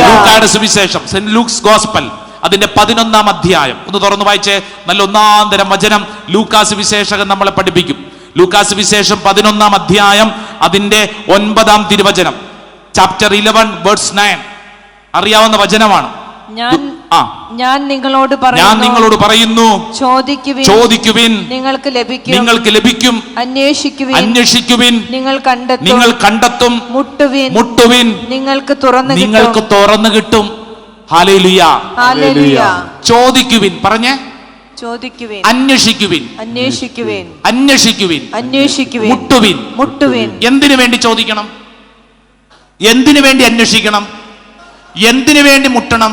ലൂക്കായുടെ സുവിശേഷം, സെന്റ് ലൂക്സ് ഗോസ്പൽ, അതിന്റെ 11-ാം അധ്യായം ഒന്ന് തുറന്നു വായിച്ചേ. നല്ല ഒന്നാന്തരം വചനം ലൂക്കാസ് വിശേഷകൻ നമ്മളെ പഠിപ്പിക്കും. ലൂക്കാസ് വിശേഷം 11-ാം അധ്യായം അതിന്റെ 9-ാം തിരുവചനം, ചാപ്റ്റർ 11 വേഴ്സ് 9. അറിയാവുന്ന വചനമാണ്. ഞാൻ നിങ്ങളോട് പറയുന്നു, ചോദിക്കുവിൻ, നിങ്ങൾക്ക് ലഭിക്കും, അന്വേഷിക്കുവിൻ, നിങ്ങൾ കണ്ടെത്തും, മുട്ടുവിൻ, നിങ്ങൾക്ക് തുറന്നു കിട്ടും. Hallelujah, hallelujah. ചോദിക്കുവിൻ, പറഞ്ഞേ. അന്വേഷിക്കുവിൻ, മുട്ടുവിൻ. എന്തിനു വേണ്ടി ചോദിക്കണം? എന്തിനു വേണ്ടി അന്വേഷിക്കണം? എന്തിനു വേണ്ടി മുട്ടണം?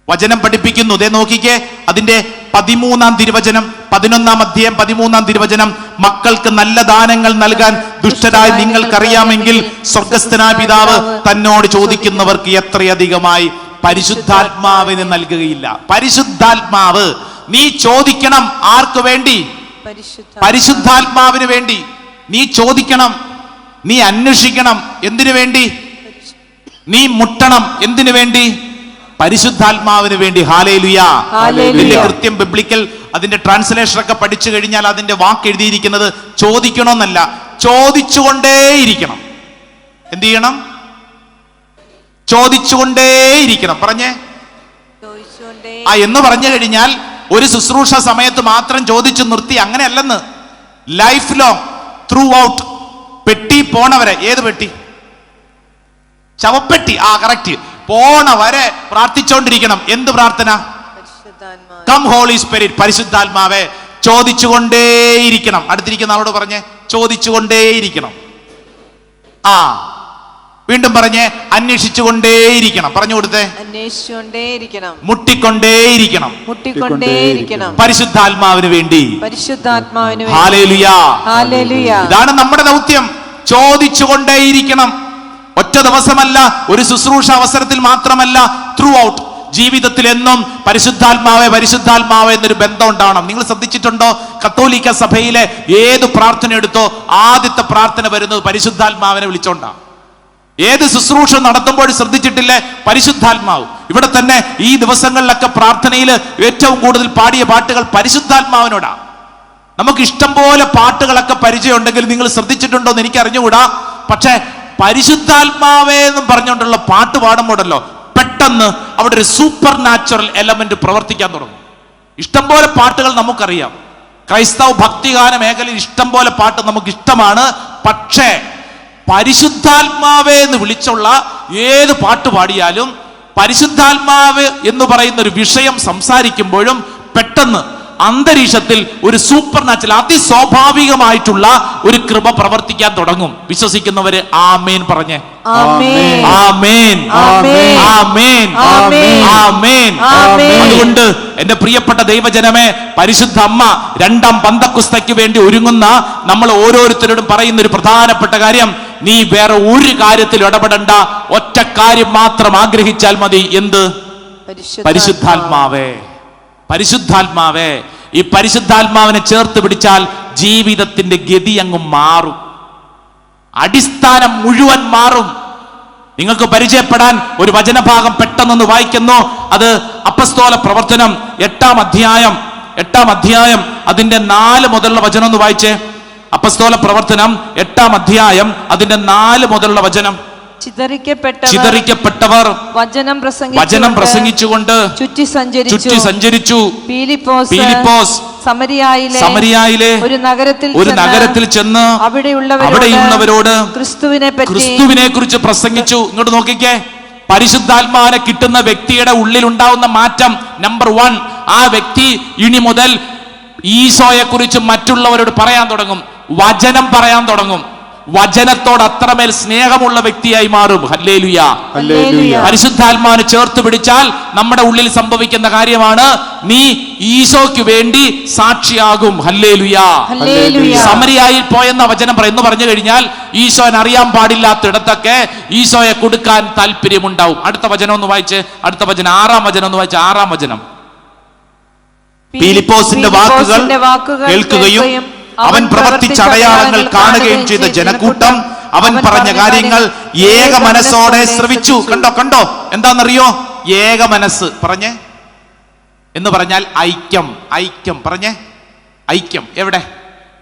വചനം പഠിപ്പിക്കുന്നു. ദേ നോക്കിക്കേ, അതിന്റെ 13-ാം തിരുവചനം, 11-ാം അധ്യായം 13-ാം തിരുവചനം. മക്കൾക്ക് നല്ല ദാനങ്ങൾ നൽകാൻ ദുഷ്ടരായി നിങ്ങൾക്കറിയാമെങ്കിൽ സ്വർഗസ്ഥനായ പിതാവ് തന്നോട് ചോദിക്കുന്നവർക്ക് എത്രയധികമായി പരിശുദ്ധാത്മാവിന് നൽകുകയില്ല. പരിശുദ്ധാത്മാവ് നീ ചോദിക്കണം. ആർക്ക് വേണ്ടി? പരിശുദ്ധാത്മാവിന് വേണ്ടി നീ ചോദിക്കണം. നീ അന്വേഷിക്കണം. എന്തിനു വേണ്ടി? നീ മുട്ടണം. എന്തിനു വേണ്ടി? പരിശുദ്ധാത്മാവിന് വേണ്ടി. ഹല്ലേലൂയാ. ഇതിന്റെ കൃത്യം ബിബ്ലിക്കൽ അതിന്റെ ട്രാൻസ്ലേഷൻ ഒക്കെ പഠിച്ചു കഴിഞ്ഞാൽ അതിന്റെ വാക്ക് എഴുതിയിരിക്കുന്നത് ചോദിക്കണമെന്നല്ല, ചോദിച്ചുകൊണ്ടേയിരിക്കണം. എന്ത് ചെയ്യണം? ചോദിച്ചുകൊണ്ടേയിരിക്കണം. പറഞ്ഞേ. എന്ന് പറഞ്ഞു കഴിഞ്ഞാൽ ഒരു ശുശ്രൂഷ സമയത്ത് മാത്രം ചോദിച്ചു നിർത്തി അങ്ങനെയല്ലെന്ന്. ലൈഫ് ലോങ്, ത്രൂ ഔട്ട്, പെട്ടി പോണവരെ, ഏത് പെട്ടി? ശവപ്പെട്ടി. ആ കറക്റ്റ്. പോണവരെ പ്രാർത്ഥിച്ചുകൊണ്ടിരിക്കണം. എന്ത് പ്രാർത്ഥന? കം ഹോളി സ്പിരിറ്റ്, പരിശുദ്ധാത്മാവെ. ചോദിച്ചുകൊണ്ടേയിരിക്കണം. അടുത്തിരിക്കുന്ന ആളോട് പറഞ്ഞേ, ചോദിച്ചുകൊണ്ടേയിരിക്കണം. ആ വീണ്ടും പറഞ്ഞേ, അന്വേഷിച്ചുകൊണ്ടേയിരിക്കണം. പറഞ്ഞു കൊടുത്തേ, അന്വേഷിച്ചുകൊണ്ടേയിരിക്കണം. മുട്ടിക്കൊണ്ടേയിരിക്കണം. മുട്ടിക്കൊണ്ടേയിരിക്കണം. പരിശുദ്ധാത്മാവിന് വേണ്ടി. പരിശുദ്ധാത്മാവിന് വേണ്ടി. ഹല്ലേലൂയ. ഹല്ലേലൂയ. ഇതാണ് നമ്മുടെ ദൗത്യം. ചോദിച്ചുകൊണ്ടേയിരിക്കണം. ഒറ്റ ദിവസമല്ല, ഒരു ശുശ്രൂഷ അവസരത്തിൽ മാത്രമല്ല, ത്രൂ ഔട്ട് ജീവിതത്തിൽ എന്നും പരിശുദ്ധാത്മാവെ പരിശുദ്ധാത്മാവെ എന്നൊരു ബന്ധം ഉണ്ടാവണം. നിങ്ങൾ ശ്രദ്ധിച്ചിട്ടുണ്ടോ? കത്തോലിക്ക സഭയിലെ ഏത് പ്രാർത്ഥന എടുത്തോ ആദ്യത്തെ പ്രാർത്ഥന വരുന്നത് പരിശുദ്ധാത്മാവിനെ വിളിച്ചോണ്ടാണ്. ഏത് ശുശ്രൂഷ നടത്തുമ്പോൾ ശ്രദ്ധിച്ചിട്ടില്ലേ? പരിശുദ്ധാത്മാവ്. ഇവിടെ തന്നെ ഈ ദിവസങ്ങളിലൊക്കെ പ്രാർത്ഥനയിൽ ഏറ്റവും കൂടുതൽ പാടിയ പാട്ടുകൾ പരിശുദ്ധാത്മാവിനോടാണ്. നമുക്ക് ഇഷ്ടം പോലെ പാട്ടുകളൊക്കെ പരിചയമുണ്ടെങ്കിൽ നിങ്ങൾ ശ്രദ്ധിച്ചിട്ടുണ്ടോ എന്ന് എനിക്ക് അറിഞ്ഞുകൂടാ. പക്ഷെ പരിശുദ്ധാത്മാവേ എന്നും പറഞ്ഞുകൊണ്ടുള്ള പാട്ട് പാടുമ്പോഴല്ലോ പെട്ടെന്ന് അവിടെ ഒരു സൂപ്പർ നാച്ചുറൽ എലമെന്റ് പ്രവർത്തിക്കാൻ തുടങ്ങും. ഇഷ്ടംപോലെ പാട്ടുകൾ നമുക്കറിയാം. ക്രൈസ്തവ ഭക്തിഗാന മേഖലയിൽ ഇഷ്ടംപോലെ പാട്ട് നമുക്ക് ഇഷ്ടമാണ്. പക്ഷേ പരിശുദ്ധാത്മാവേ എന്ന് വിളിച്ചുള്ള ഏത് പാട്ട് പാടിയാലും പരിശുദ്ധാത്മാവ് എന്ന് പറയുന്ന ഒരു വിഷയം സംസാരിക്കുമ്പോഴും പെട്ടെന്ന് അന്തരീക്ഷത്തിൽ ഒരു സൂപ്പർ നാച്ചുറൽ അതിസ്വാഭാവികമായിട്ടുള്ള ഒരു കൃപ പ്രവർത്തിക്കാൻ തുടങ്ങും. വിശ്വസിക്കുന്നവര് ആമേൻ പറഞ്ഞേ. ആമേൻ. ആമേൻ. ആമേൻ. ആമേൻ. ആമേൻ. ആമേൻ. ആമേൻ. അതുകൊണ്ട് എന്റെ പ്രിയപ്പെട്ട ദൈവജനമേ, പരിശുദ്ധ അമ്മ രണ്ടാം പന്തക്കുസ്തയ്ക്ക് വേണ്ടി ഒരുങ്ങുന്ന നമ്മൾ ഓരോരുത്തരോടും പറയുന്ന ഒരു പ്രധാനപ്പെട്ട കാര്യം, നീ വേറെ ഒരു കാര്യത്തിൽ ഇടപെടണ്ട, ഒറ്റ കാര്യം മാത്രം ആഗ്രഹിച്ചാൽ മതി. എന്ത്? പരിശുദ്ധാത്മാവേ. പരിശുദ്ധാത്മാവേ. ഈ പരിശുദ്ധാത്മാവിനെ ചേർത്ത് പിടിച്ചാൽ ജീവിതത്തിന്റെ ഗതി അങ്ങ് മാറും. അടിസ്ഥാനം മുഴുവൻ മാറും. നിങ്ങൾക്ക് പരിചയപ്പെടാൻ ഒരു വചനഭാഗം പെട്ടെന്നൊന്ന് വായിക്കുന്നു. അത് അപ്പസ്തോല പ്രവർത്തനം 8-ാം അധ്യായം അതിന്റെ 4 മുതലുള്ള വചനം ഒന്ന് വായിച്ചേ. അപ്പസ്തോല പ്രവർത്തനം 8-ാം അധ്യായം അതിന്റെ 4 മുതലുള്ള വചനം. ചിതറിക്കപ്പെട്ടവർ വചനം പ്രസംഗിച്ചുകൊണ്ട് ചുറ്റി സഞ്ചരിച്ചു. ഫിലിപ്പോസ് സമരിയായിലെ ഒരു നഗരത്തിൽ ചെന്ന് അവിടെയുള്ളവരോട് ക്രിസ്തുവിനെ കുറിച്ച് പ്രസംഗിച്ചു. ഇങ്ങോട്ട് നോക്കിക്കേ, പരിശുദ്ധാത്മാവിനെ കിട്ടുന്ന വ്യക്തിയുടെ ഉള്ളിൽ ഉണ്ടാവുന്ന മാറ്റം. നമ്പർ 1, ആ വ്യക്തി ഇനി മുതൽ ഈശോയെ കുറിച്ച് മറ്റുള്ളവരോട് പറയാൻ തുടങ്ങും, വചനം പറയാൻ തുടങ്ങും. വചനത്തോട് അത്രമേൽ സ്നേഹമുള്ള വ്യക്തിയായി മാറും. ഹല്ലേലൂയ. പരിശുദ്ധാത്മാവിനെ ചേർത്ത് പിടിച്ചാൽ നമ്മുടെ ഉള്ളിൽ സംഭവിക്കുന്ന കാര്യമാണ്, നീ ഈശോയ്ക്ക് വേണ്ടി സാക്ഷിയാകും. ഹല്ലേലൂയ. സമരിയായിൽ പോയെന്ന വചനം എന്ന് പറഞ്ഞു കഴിഞ്ഞാൽ ഈശോനെ അറിയാൻ പാടില്ലാത്തിടത്തൊക്കെ ഈശോയെ കൊടുക്കാൻ താല്പര്യമുണ്ടാവും. അടുത്ത വചനം ഒന്ന് വായിച്ച്, അടുത്ത വചനം 6-ാം വചനം ഒന്ന് വായിച്ച്. 6-ാം വചനം. ഫിലിപ്പോസിന്റെ വാക്കുകൾ കേൾക്കുകയും അവൻ പ്രവർത്തിച്ച അടയാളങ്ങൾ കാണുകയും ചെയ്ത ജനക്കൂട്ടം അവൻ പറഞ്ഞ കാര്യങ്ങൾ ഏക മനസ്സോടെ ശ്രവിച്ചു. കണ്ടോ എന്താണെന്നറിയോ? ഏക മനസ്സ് പറഞ്ഞേ എന്ന് പറഞ്ഞാൽ ഐക്യം പറഞ്ഞേ. ഐക്യം എവിടെ?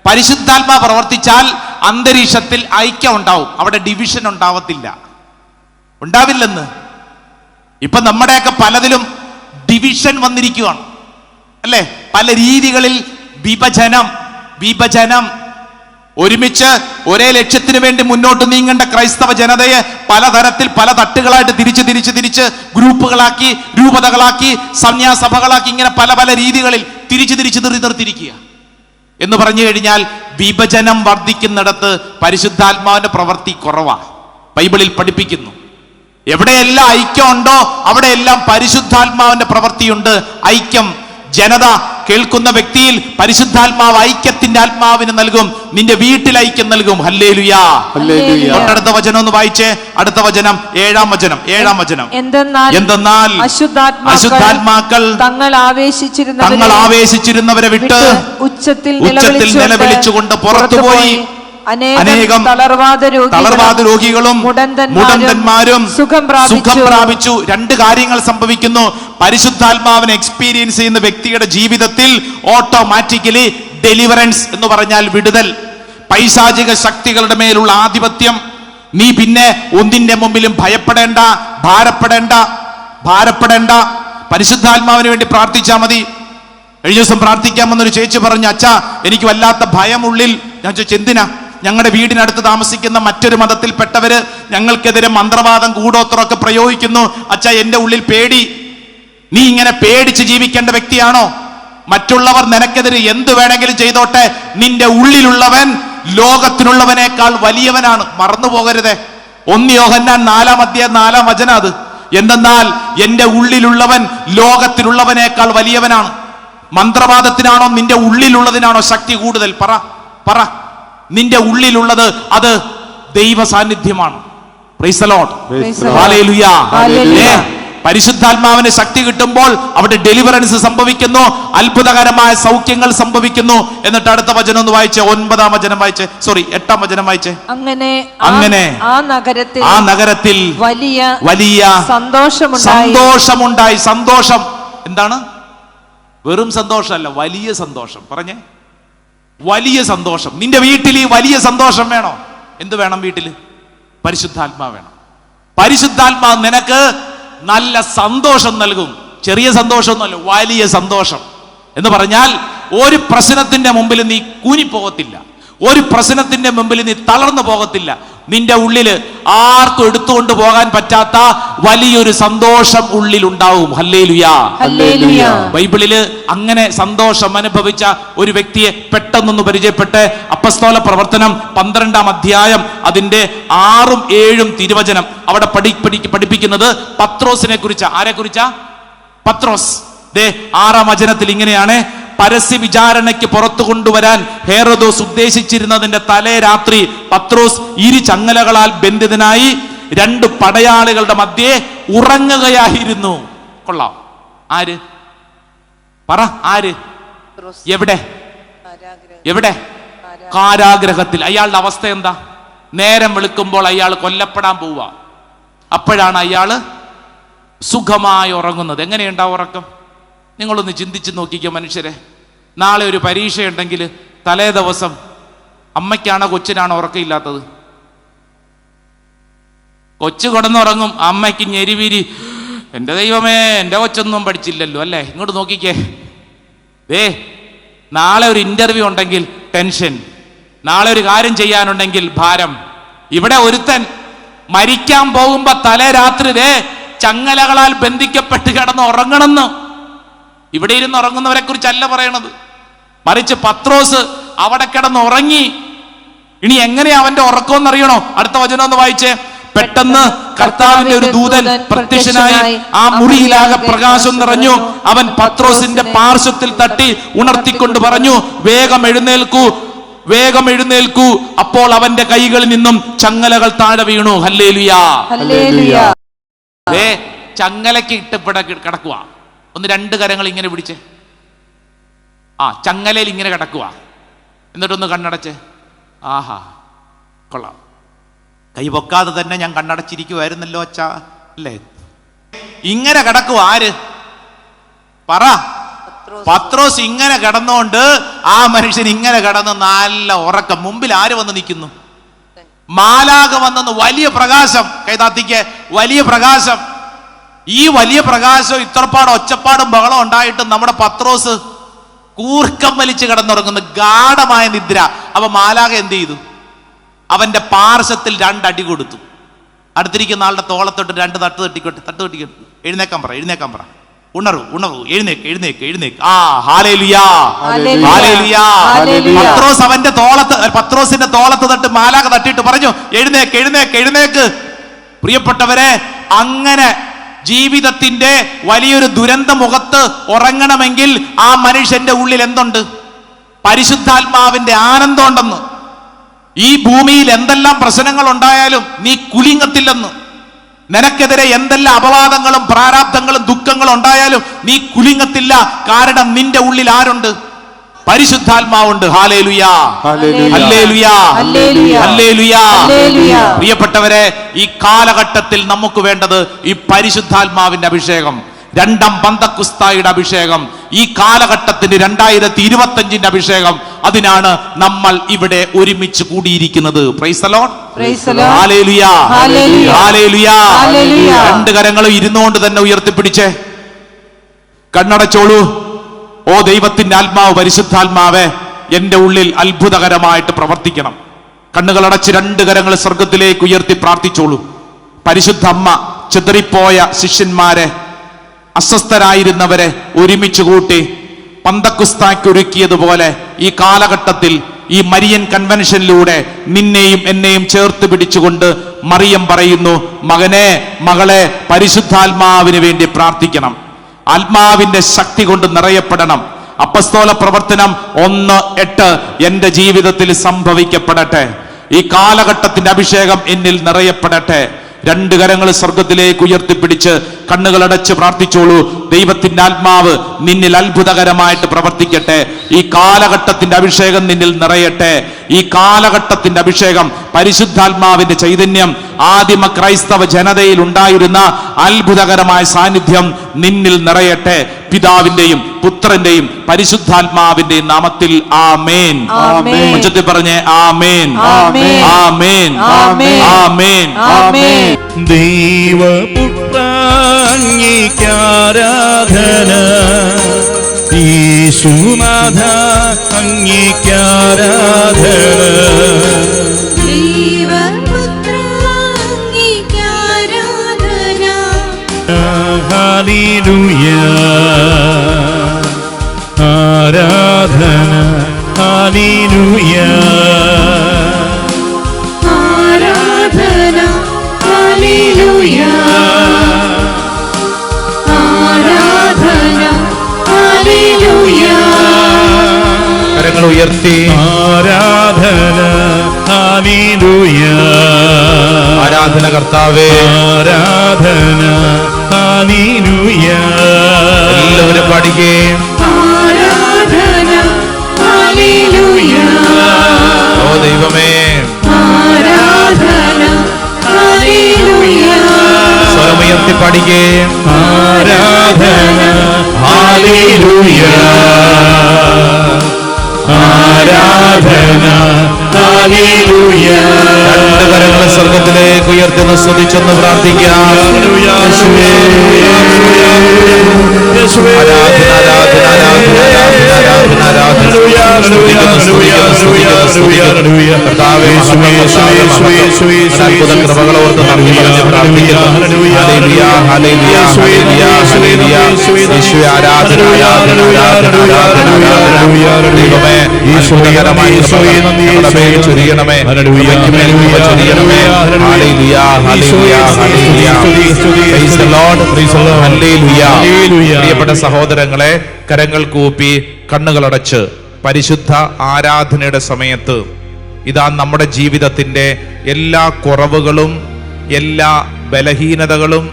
പരിശുദ്ധാത്മാ പ്രവർത്തിച്ചാൽ അന്തരീക്ഷത്തിൽ ഐക്യം ഉണ്ടാവും. അവിടെ ഡിവിഷൻ ഉണ്ടാവില്ലെന്ന്. ഇപ്പൊ നമ്മുടെയൊക്കെ പലതിലും ഡിവിഷൻ വന്നിരിക്കുകയാണ് അല്ലേ? പല രീതികളിൽ വിഭജനം. ഒരുമിച്ച് ഒരേ ലക്ഷ്യത്തിന് വേണ്ടി മുന്നോട്ട് നീങ്ങേണ്ട ക്രൈസ്തവ ജനതയെ പലതരത്തിൽ പല തട്ടുകളായിട്ട് തിരിച്ച് ഗ്രൂപ്പുകളാക്കി, രൂപതകളാക്കി, സന്യാസഭകളാക്കി, ഇങ്ങനെ പല രീതികളിൽ തിരിച്ച് നിർത്തിയിരിക്കുക. എന്ന് പറഞ്ഞു കഴിഞ്ഞാൽ വിഭജനം വർദ്ധിക്കുന്നിടത്ത് പരിശുദ്ധാത്മാവിന്റെ പ്രവൃത്തി കുറവാ. ബൈബിളിൽ പഠിപ്പിക്കുന്നു, എവിടെയെല്ലാം ഐക്യം ഉണ്ടോ അവിടെയെല്ലാം പരിശുദ്ധാത്മാവിന്റെ പ്രവൃത്തിയുണ്ട്. ഐക്യം, ജനത കേൾക്കുന്ന വ്യക്തിയിൽ പരിശുദ്ധാത്മാവ് ഐക്യത്തിന്റെ ആത്മാവിന് നൽകും. നിന്റെ വീട്ടിൽ ഐക്യം നൽകും. ഹല്ലേലൂയ. തൊട്ടടുത്ത വചനം ഒന്ന് വായിച്ചേ. അടുത്ത വചനം 7-ാം വചനം. എന്തെന്നാൽ അശുദ്ധാത്മാക്കൾ തങ്ങൾ ആവേശിച്ചിരുന്നവരെ വിട്ട് ഉച്ചത്തിൽ നിലവിളിച്ചുകൊണ്ട് പുറത്തുപോയി. അനേകം തളർവാദ രോഗികളും മുടന്തന്മാരും സുഖം പ്രാപിച്ചു. 2 കാര്യങ്ങൾ സംഭവിക്കുന്നു. പരിശുദ്ധാത്മാവിനെ എക്സ്പീരിയൻസ് ചെയ്യുന്ന വ്യക്തിയുടെ ജീവിതത്തിൽ ഓട്ടോമാറ്റിക്കലി ഡെലിവറൻസ് എന്ന് പറഞ്ഞാൽ വിടുതൽ. പൈശാചിക ശക്തികളുടെ മേലുള്ള ആധിപത്യം. നീ പിന്നെ ഒന്നിന്റെ മുമ്പിലും ഭയപ്പെടേണ്ട, ഭാരപ്പെടേണ്ട. പരിശുദ്ധാത്മാവിന് വേണ്ടി പ്രാർത്ഥിച്ചാൽ മതി. കഴിഞ്ഞ ദിവസം പ്രാർത്ഥിക്കാമെന്നൊരു ചേച്ചി പറഞ്ഞു, അച്ഛാ എനിക്ക് വല്ലാത്ത ഭയം ഉള്ളിൽ. ഞാൻ ചോദിച്ചു എന്തിനാ? ഞങ്ങളുടെ വീടിനടുത്ത് താമസിക്കുന്ന മറ്റൊരു മതത്തിൽപ്പെട്ടവര് ഞങ്ങൾക്കെതിരെ മന്ത്രവാദം കൂടോത്രമൊക്കെ പ്രയോഗിക്കുന്നു. അച്ഛാ, എന്റെ ഉള്ളിൽ പേടി. നീ ഇങ്ങനെ പേടിച്ച് ജീവിക്കേണ്ട വ്യക്തിയാണോ? മറ്റുള്ളവർ നിനക്കെതിരെ എന്ത് വേണമെങ്കിലും ചെയ്തോട്ടെ, നിന്റെ ഉള്ളിലുള്ളവൻ ലോകത്തിനുള്ളവനേക്കാൾ വലിയവനാണ്. മറന്നു പോകരുതേ. 1 യോഹന്നാൻ 4:4 വചനം അത്. എന്തെന്നാൽ എന്റെ ഉള്ളിലുള്ളവൻ ലോകത്തിലുള്ളവനേക്കാൾ വലിയവനാണ്. മന്ത്രവാദത്തിനാണോ നിന്റെ ഉള്ളിലുള്ളതിനാണോ ശക്തി കൂടുതൽ? പറ. നിന്റെ ഉള്ളിലുള്ളത് അത് ദൈവ സാന്നിധ്യമാണ്. Price the Lord. ഹല്ലേലൂയ. പരിശുദ്ധാത്മാവിന് ശക്തി കിട്ടുമ്പോൾ അവിടെ ഡെലിവറൻസ് സംഭവിക്കുന്നു, അത്ഭുതകരമായ സൗഖ്യങ്ങൾ സംഭവിക്കുന്നു. എന്നിട്ട് അടുത്ത വചനം ഒന്ന് വായിച്ചേ, 9-ാം വചനം വായിച്ചേ, 8-ാം വചനം വായിച്ചേ. അങ്ങനെ ആ നഗരത്തിൽ വലിയ സന്തോഷമുണ്ടായി. സന്തോഷം എന്താണ്? വെറും സന്തോഷമല്ല, വലിയ സന്തോഷം. പറഞ്ഞേ, വലിയ സന്തോഷം. നിന്റെ വീട്ടിൽ ഈ വലിയ സന്തോഷം വേണോ? എന്ത് വേണം വീട്ടിൽ? പരിശുദ്ധാത്മാ വേണം. പരിശുദ്ധാത്മാവ് നിനക്ക് നല്ല സന്തോഷം നൽകും. ചെറിയ സന്തോഷമൊന്നുമല്ല, വലിയ സന്തോഷം. എന്ന് പറഞ്ഞാൽ ഒരു പ്രശ്നത്തിന്റെ മുമ്പിൽ നീ കൂനിപ്പോകത്തില്ല, ഒരു പ്രശ്നത്തിന്റെ മുമ്പിൽ നീ തളർന്നു പോകത്തില്ല. നിന്റെ ഉള്ളില് ആർക്കും എടുത്തുകൊണ്ട് പോകാൻ പറ്റാത്ത വലിയൊരു സന്തോഷം ഉള്ളിലുണ്ടാവും. ഹല്ലേലൂയ. ബൈബിളില് അങ്ങനെ സന്തോഷം അനുഭവിച്ച ഒരു വ്യക്തിയെ പെട്ടെന്നൊന്ന് പരിചയപ്പെട്ട്, അപ്പസ്തോല പ്രവർത്തനം 12-ാം അധ്യായം അതിന്റെ 6ഉം 7ഉം തിരുവചനം അവിടെ പഠിപ്പിക്കുന്നത് പത്രോസിനെ കുറിച്ചാ. ആരെ കുറിച്ചാ? പത്രോസ്. 6-ാം വചനത്തിൽ ഇങ്ങനെയാണ്: പരസ്യ വിചാരണയ്ക്ക് പുറത്തു കൊണ്ടുവരാൻ ഹേറോദോസ് ഉദ്ദേശിച്ചിരുന്നതിന്റെ തലേ രാത്രി പത്രോസ് 2 ചങ്ങലകളാൽ ബന്ധിതനായി 2 പടയാളികളുടെ മധ്യേ ഉറങ്ങുകയായിരുന്നു. കൊള്ളാം. ആര്? പറ, ആര്? എവിടെ? കാരാഗ്രഹത്തിൽ. അയാളുടെ അവസ്ഥ എന്താ? നേരം വെളുക്കുമ്പോൾ അയാൾ കൊല്ലപ്പെടാൻ പോവുക. അപ്പോഴാണ് അയാള് സുഖമായി ഉറങ്ങുന്നത്. എങ്ങനെയുണ്ടാവും ഉറക്കം? നിങ്ങളൊന്ന് ചിന്തിച്ച് നോക്കിക്കോ മനുഷ്യരെ. നാളെ ഒരു പരീക്ഷയുണ്ടെങ്കിൽ തലേ ദിവസം അമ്മയ്ക്കാണോ കൊച്ചിനാണോ ഉറക്കമില്ലാത്തത്? കൊച്ചു കിടന്നുറങ്ങും, അമ്മയ്ക്ക് ഞെരിവിരി. എൻ്റെ ദൈവമേ, എൻ്റെ കൊച്ചൊന്നും പഠിച്ചില്ലല്ലോ അല്ലേ? ഇങ്ങോട്ട് നോക്കിക്കേ. നാളെ ഒരു ഇന്റർവ്യൂ ഉണ്ടെങ്കിൽ ടെൻഷൻ, നാളെ ഒരു കാര്യം ചെയ്യാനുണ്ടെങ്കിൽ ഭാരം. ഇവിടെ ഒരുത്തൻ മരിക്കാൻ പോകുമ്പോ തലേ രാത്രി ചങ്ങലകളാൽ ബന്ധിക്കപ്പെട്ട് കിടന്ന് ഉറങ്ങണമെന്ന്. ഇവിടെ ഇരുന്ന് ഉറങ്ങുന്നവരെ കുറിച്ചല്ല പറയണത്, മറിച്ച് പത്രോസ് അവിടെ കിടന്ന് ഉറങ്ങി. ഇനി എങ്ങനെയാ അവന്റെ ഉറക്കം എന്നറിയണോ? അടുത്ത വചനം ഒന്ന് വായിച്ചേ. പെട്ടെന്ന് കർത്താവിന്റെ ഒരു ദൂതൻ പ്രത്യക്ഷനായി ആ മുറിയിലാകെ പ്രകാശം നിറഞ്ഞു. അവൻ പത്രോസിന്റെ പാർശ്വത്തിൽ തട്ടി ഉണർത്തിക്കൊണ്ട് പറഞ്ഞു, വേഗം എഴുന്നേൽക്കൂ, വേഗം എഴുന്നേൽക്കൂ. അപ്പോൾ അവന്റെ കൈകളിൽ നിന്നും ചങ്ങലകൾ താഴെ വീണു. ഹല്ലേലൂയാ. ചങ്ങലക്ക് ഇട്ടപ്പെട കിടക്കുക. ഒന്ന് 2 കരങ്ങൾ ഇങ്ങനെ പിടിച്ചേ. ചങ്ങലയിൽ ഇങ്ങനെ കിടക്കുക. എന്നിട്ടൊന്ന് കണ്ണടച്ചേ. ആഹാ, കൊള്ളാം. കൈ പൊക്കാതെ തന്നെ ഞാൻ കണ്ണടച്ചിരിക്കുമായിരുന്നല്ലോ അച്ഛാ, അല്ലേ? ഇങ്ങനെ കിടക്കുക. ആര്? പറ. പത്രോസ് ഇങ്ങനെ കിടന്നുകൊണ്ട് ആ മനുഷ്യൻ ഇങ്ങനെ കിടന്ന് നല്ല ഉറക്കം. മുമ്പിൽ ആര് വന്ന് നിൽക്കുന്നു? മാലാഖ വന്നെന്ന്. വലിയ പ്രകാശം. കൈതാത്തിക്ക് വലിയ പ്രകാശം. ഈ വലിയ പ്രകാശം ഇത്രപ്പാട് ഒച്ചപ്പാടും ബഹളം ഉണ്ടായിട്ടും നമ്മുടെ പത്രോസ് കൂർക്കം വലിച്ച് കിടന്നുറങ്ങുന്നു. ഗാഢമായ നിദ്ര. അപ്പൊ മാലാഖ എന്ത് ചെയ്തു? അവന്റെ പാർശ്വത്തിൽ 2 അടി കൊടുത്തു. അടുത്തിരിക്കുന്ന ആളുടെ തോളത്തൊട്ട് 2 തട്ട് തട്ടിക്കൊട്ട്. എഴുന്നേക്കാൻ പറ. ഉണർവു, എഴുന്നേക്ക്. ഹല്ലേലൂയാ. പത്രോസ് അവന്റെ പത്രോസിന്റെ തോളത്ത് തട്ട് മാലാഖ തട്ടിയിട്ട് പറഞ്ഞു, എഴുന്നേക്ക്. പ്രിയപ്പെട്ടവരെ, അങ്ങനെ ജീവിതത്തിന്റെ വലിയൊരു ദുരന്ത മുഖത്ത് ഉറങ്ങണമെങ്കിൽ ആ മനുഷ്യന്റെ ഉള്ളിൽ എന്തുണ്ട്? പരിശുദ്ധാത്മാവിന്റെ ആനന്ദം ഉണ്ടെന്ന്. ഈ ഭൂമിയിൽ എന്തെല്ലാം പ്രശ്നങ്ങൾ ഉണ്ടായാലും നീ കുലുങ്ങത്തില്ലെന്ന്. നിനക്കെതിരെ എന്തെല്ലാം അപവാദങ്ങളും പ്രാരാബ്ധങ്ങളും ദുഃഖങ്ങളും ഉണ്ടായാലും നീ കുലുങ്ങത്തില്ല. കാരണം നിന്റെ ഉള്ളിൽ ആരുണ്ട്? പരിശുദ്ധാത്മാവുണ്ട്. ഹല്ലേലൂയാ. പ്രിയപ്പെട്ടവരെ, ഈ കാലഘട്ടത്തിൽ നമുക്ക് വേണ്ടത് ഈ പരിശുദ്ധാത്മാവിന്റെ അഭിഷേകം, 2ാം പന്തക്കുസ്തായുടെ അഭിഷേകം, ഈ കാലഘട്ടത്തിന്റെ 2025 അഭിഷേകം. അതിനാണ് നമ്മൾ ഇവിടെ ഒരുമിച്ച് കൂടിയിരിക്കുന്നത്. Praise the lord. ഹല്ലേലൂയാ. 2 കരങ്ങളും ഇരുന്നുകൊണ്ട് തന്നെ ഉയർത്തിപ്പിടിച്ചേ. കണ്ണടച്ചോളൂ. ഓ ദൈവത്തിന്റെ ആത്മാവ്, പരിശുദ്ധാത്മാവേ, എന്റെ ഉള്ളിൽ അത്ഭുതകരമായിട്ട് പ്രവർത്തിക്കണം. കണ്ണുകളടച്ച് രണ്ട് കരങ്ങൾ സ്വർഗത്തിലേക്ക് ഉയർത്തി പ്രാർത്ഥിച്ചോളൂ. പരിശുദ്ധ അമ്മ ചിതറിപ്പോയ ശിഷ്യന്മാരെ, അസ്വസ്ഥരായിരുന്നവരെ ഒരുമിച്ച് കൂട്ടി പന്തക്കുസ്തായ്ക്ക് ഒരുക്കിയതുപോലെ ഈ കാലഘട്ടത്തിൽ ഈ മരിയൻ കൺവെൻഷനിലൂടെ നിന്നെയും എന്നെയും ചേർത്ത് പിടിച്ചുകൊണ്ട് മറിയം പറയുന്നു, മകനെ, മകളെ, പരിശുദ്ധാത്മാവിന് വേണ്ടി പ്രാർത്ഥിക്കണം. ആത്മാവിന്റെ ശക്തി കൊണ്ട് നിറയപ്പെടണം. അപ്പസ്തോല പ്രവർത്തനം 1:8 എന്റെ ജീവിതത്തിൽ സംഭവിക്കപ്പെടട്ടെ. ഈ കാലഘട്ടത്തിന്റെ അഭിഷേകം എന്നിൽ നിറയപ്പെടട്ടെ. രണ്ട് കരങ്ങൾ സ്വർഗത്തിലേക്ക് ഉയർത്തിപ്പിടിച്ച് കണ്ണുകളടച്ച് പ്രാർത്ഥിച്ചോളൂ. ദൈവത്തിന്റെ ആത്മാവ് നിന്നിൽ അത്ഭുതകരമായിട്ട് പ്രവർത്തിക്കട്ടെ. ഈ കാലഘട്ടത്തിന്റെ അഭിഷേകം നിന്നിൽ നിറയട്ടെ. ഈ കാലഘട്ടത്തിന്റെ അഭിഷേകം, പരിശുദ്ധാത്മാവിന്റെ ചൈതന്യം, ആദിമ ക്രൈസ്തവ ജനതയിൽ ഉണ്ടായിരുന്ന അത്ഭുതകരമായ സാന്നിധ്യം നിന്നിൽ നിറയട്ടെ. പിതാവിന്റെയും പുത്രന്റെയും പരിശുദ്ധാത്മാവിന്റെയും നാമത്തിൽ ആമേൻ. ആമേൻ. ഉച്ചത്തിൽ പറഞ്ഞേ ആമേൻ, ആമേൻ. ആമേൻ, ആമേൻ. ആമേൻ. ആമേൻ. ദൈവപുത്രങ്ങേക്കാരാധന, യേശുനാഥ അങ്ങേക്കാരാധന. ഹല്ലേലൂയ, ആരാധന, ഹല്ലേലൂയ, ആരാധന, ഹല്ലേലൂയ, ആരാധന, ഹല്ലേലൂയ. കരങ്ങൾ ഉയർത്തി ആരാധന, ഹല്ലേലൂയ, ആരാധന കർത്താവേ, ആരാധന, ഹല്ലേലൂയ. എല്ലാവരും പാടുകയും ആരാധന, ഹല്ലേലൂയ, ഓ ദൈവമേ, ആരാധന, ഹല്ലേലൂയ, സ്വരമുയർത്തി പാടുകയും ആരാധന, ഹല്ലേലൂയ, ആരാധന, ഹല്ലേലൂയ. രണ്ട് കരങ്ങൾ സ്വർഗത്തിലേക്ക് ഉയർത്തി സ്തുതിച്ചൊന്ന് പ്രാർത്ഥിക്കാം. യേശുവേ, യേശുവേ, ആരാധന, ആരാധന, ആരാധന, ആരാധന, ആരാധന, ആരാധന. സ്തുതിക്കുന്നു, സ്തുതിക്കുന്നു, സ്തുതിക്കുന്നു, സ്തുതിക്കുന്നു. കർത്താവേ, അത്ഭുത കൃപകൾ ഓർത്ത് നന്ദി പറഞ്ഞ് പ്രാർത്ഥിക്കുന്നു. Hallelujah, hallelujah, hallelujah, hallelujah. യേശുവേ, ആരാധന, ആരാധന, ആരാധന, ആരാധന, ആരാധന. ദൈവമേ, അത്ഭുതകരമായി ഞങ്ങളുടെ മേൽ ചൊരിയണമേ, അവയ്ക്ക് മേൽ കൃപ ചൊരിയണമേ. Hallelujah, hallelujah, hallelujah. Praise the Lord, praise the Lord. Hallelujah. പ്രിയപ്പെട്ട സഹോദരങ്ങളെ, കരങ്ങൾ കൂപ്പി കണ്ണുകളടച്ച് പരിശുദ്ധ ആരാധനയുടെ സമയത്ത് ഇതാ നമ്മുടെ ജീവിതത്തിന്റെ എല്ലാ കുറവുകളും, എല്ലാ ബലഹീനതകളും,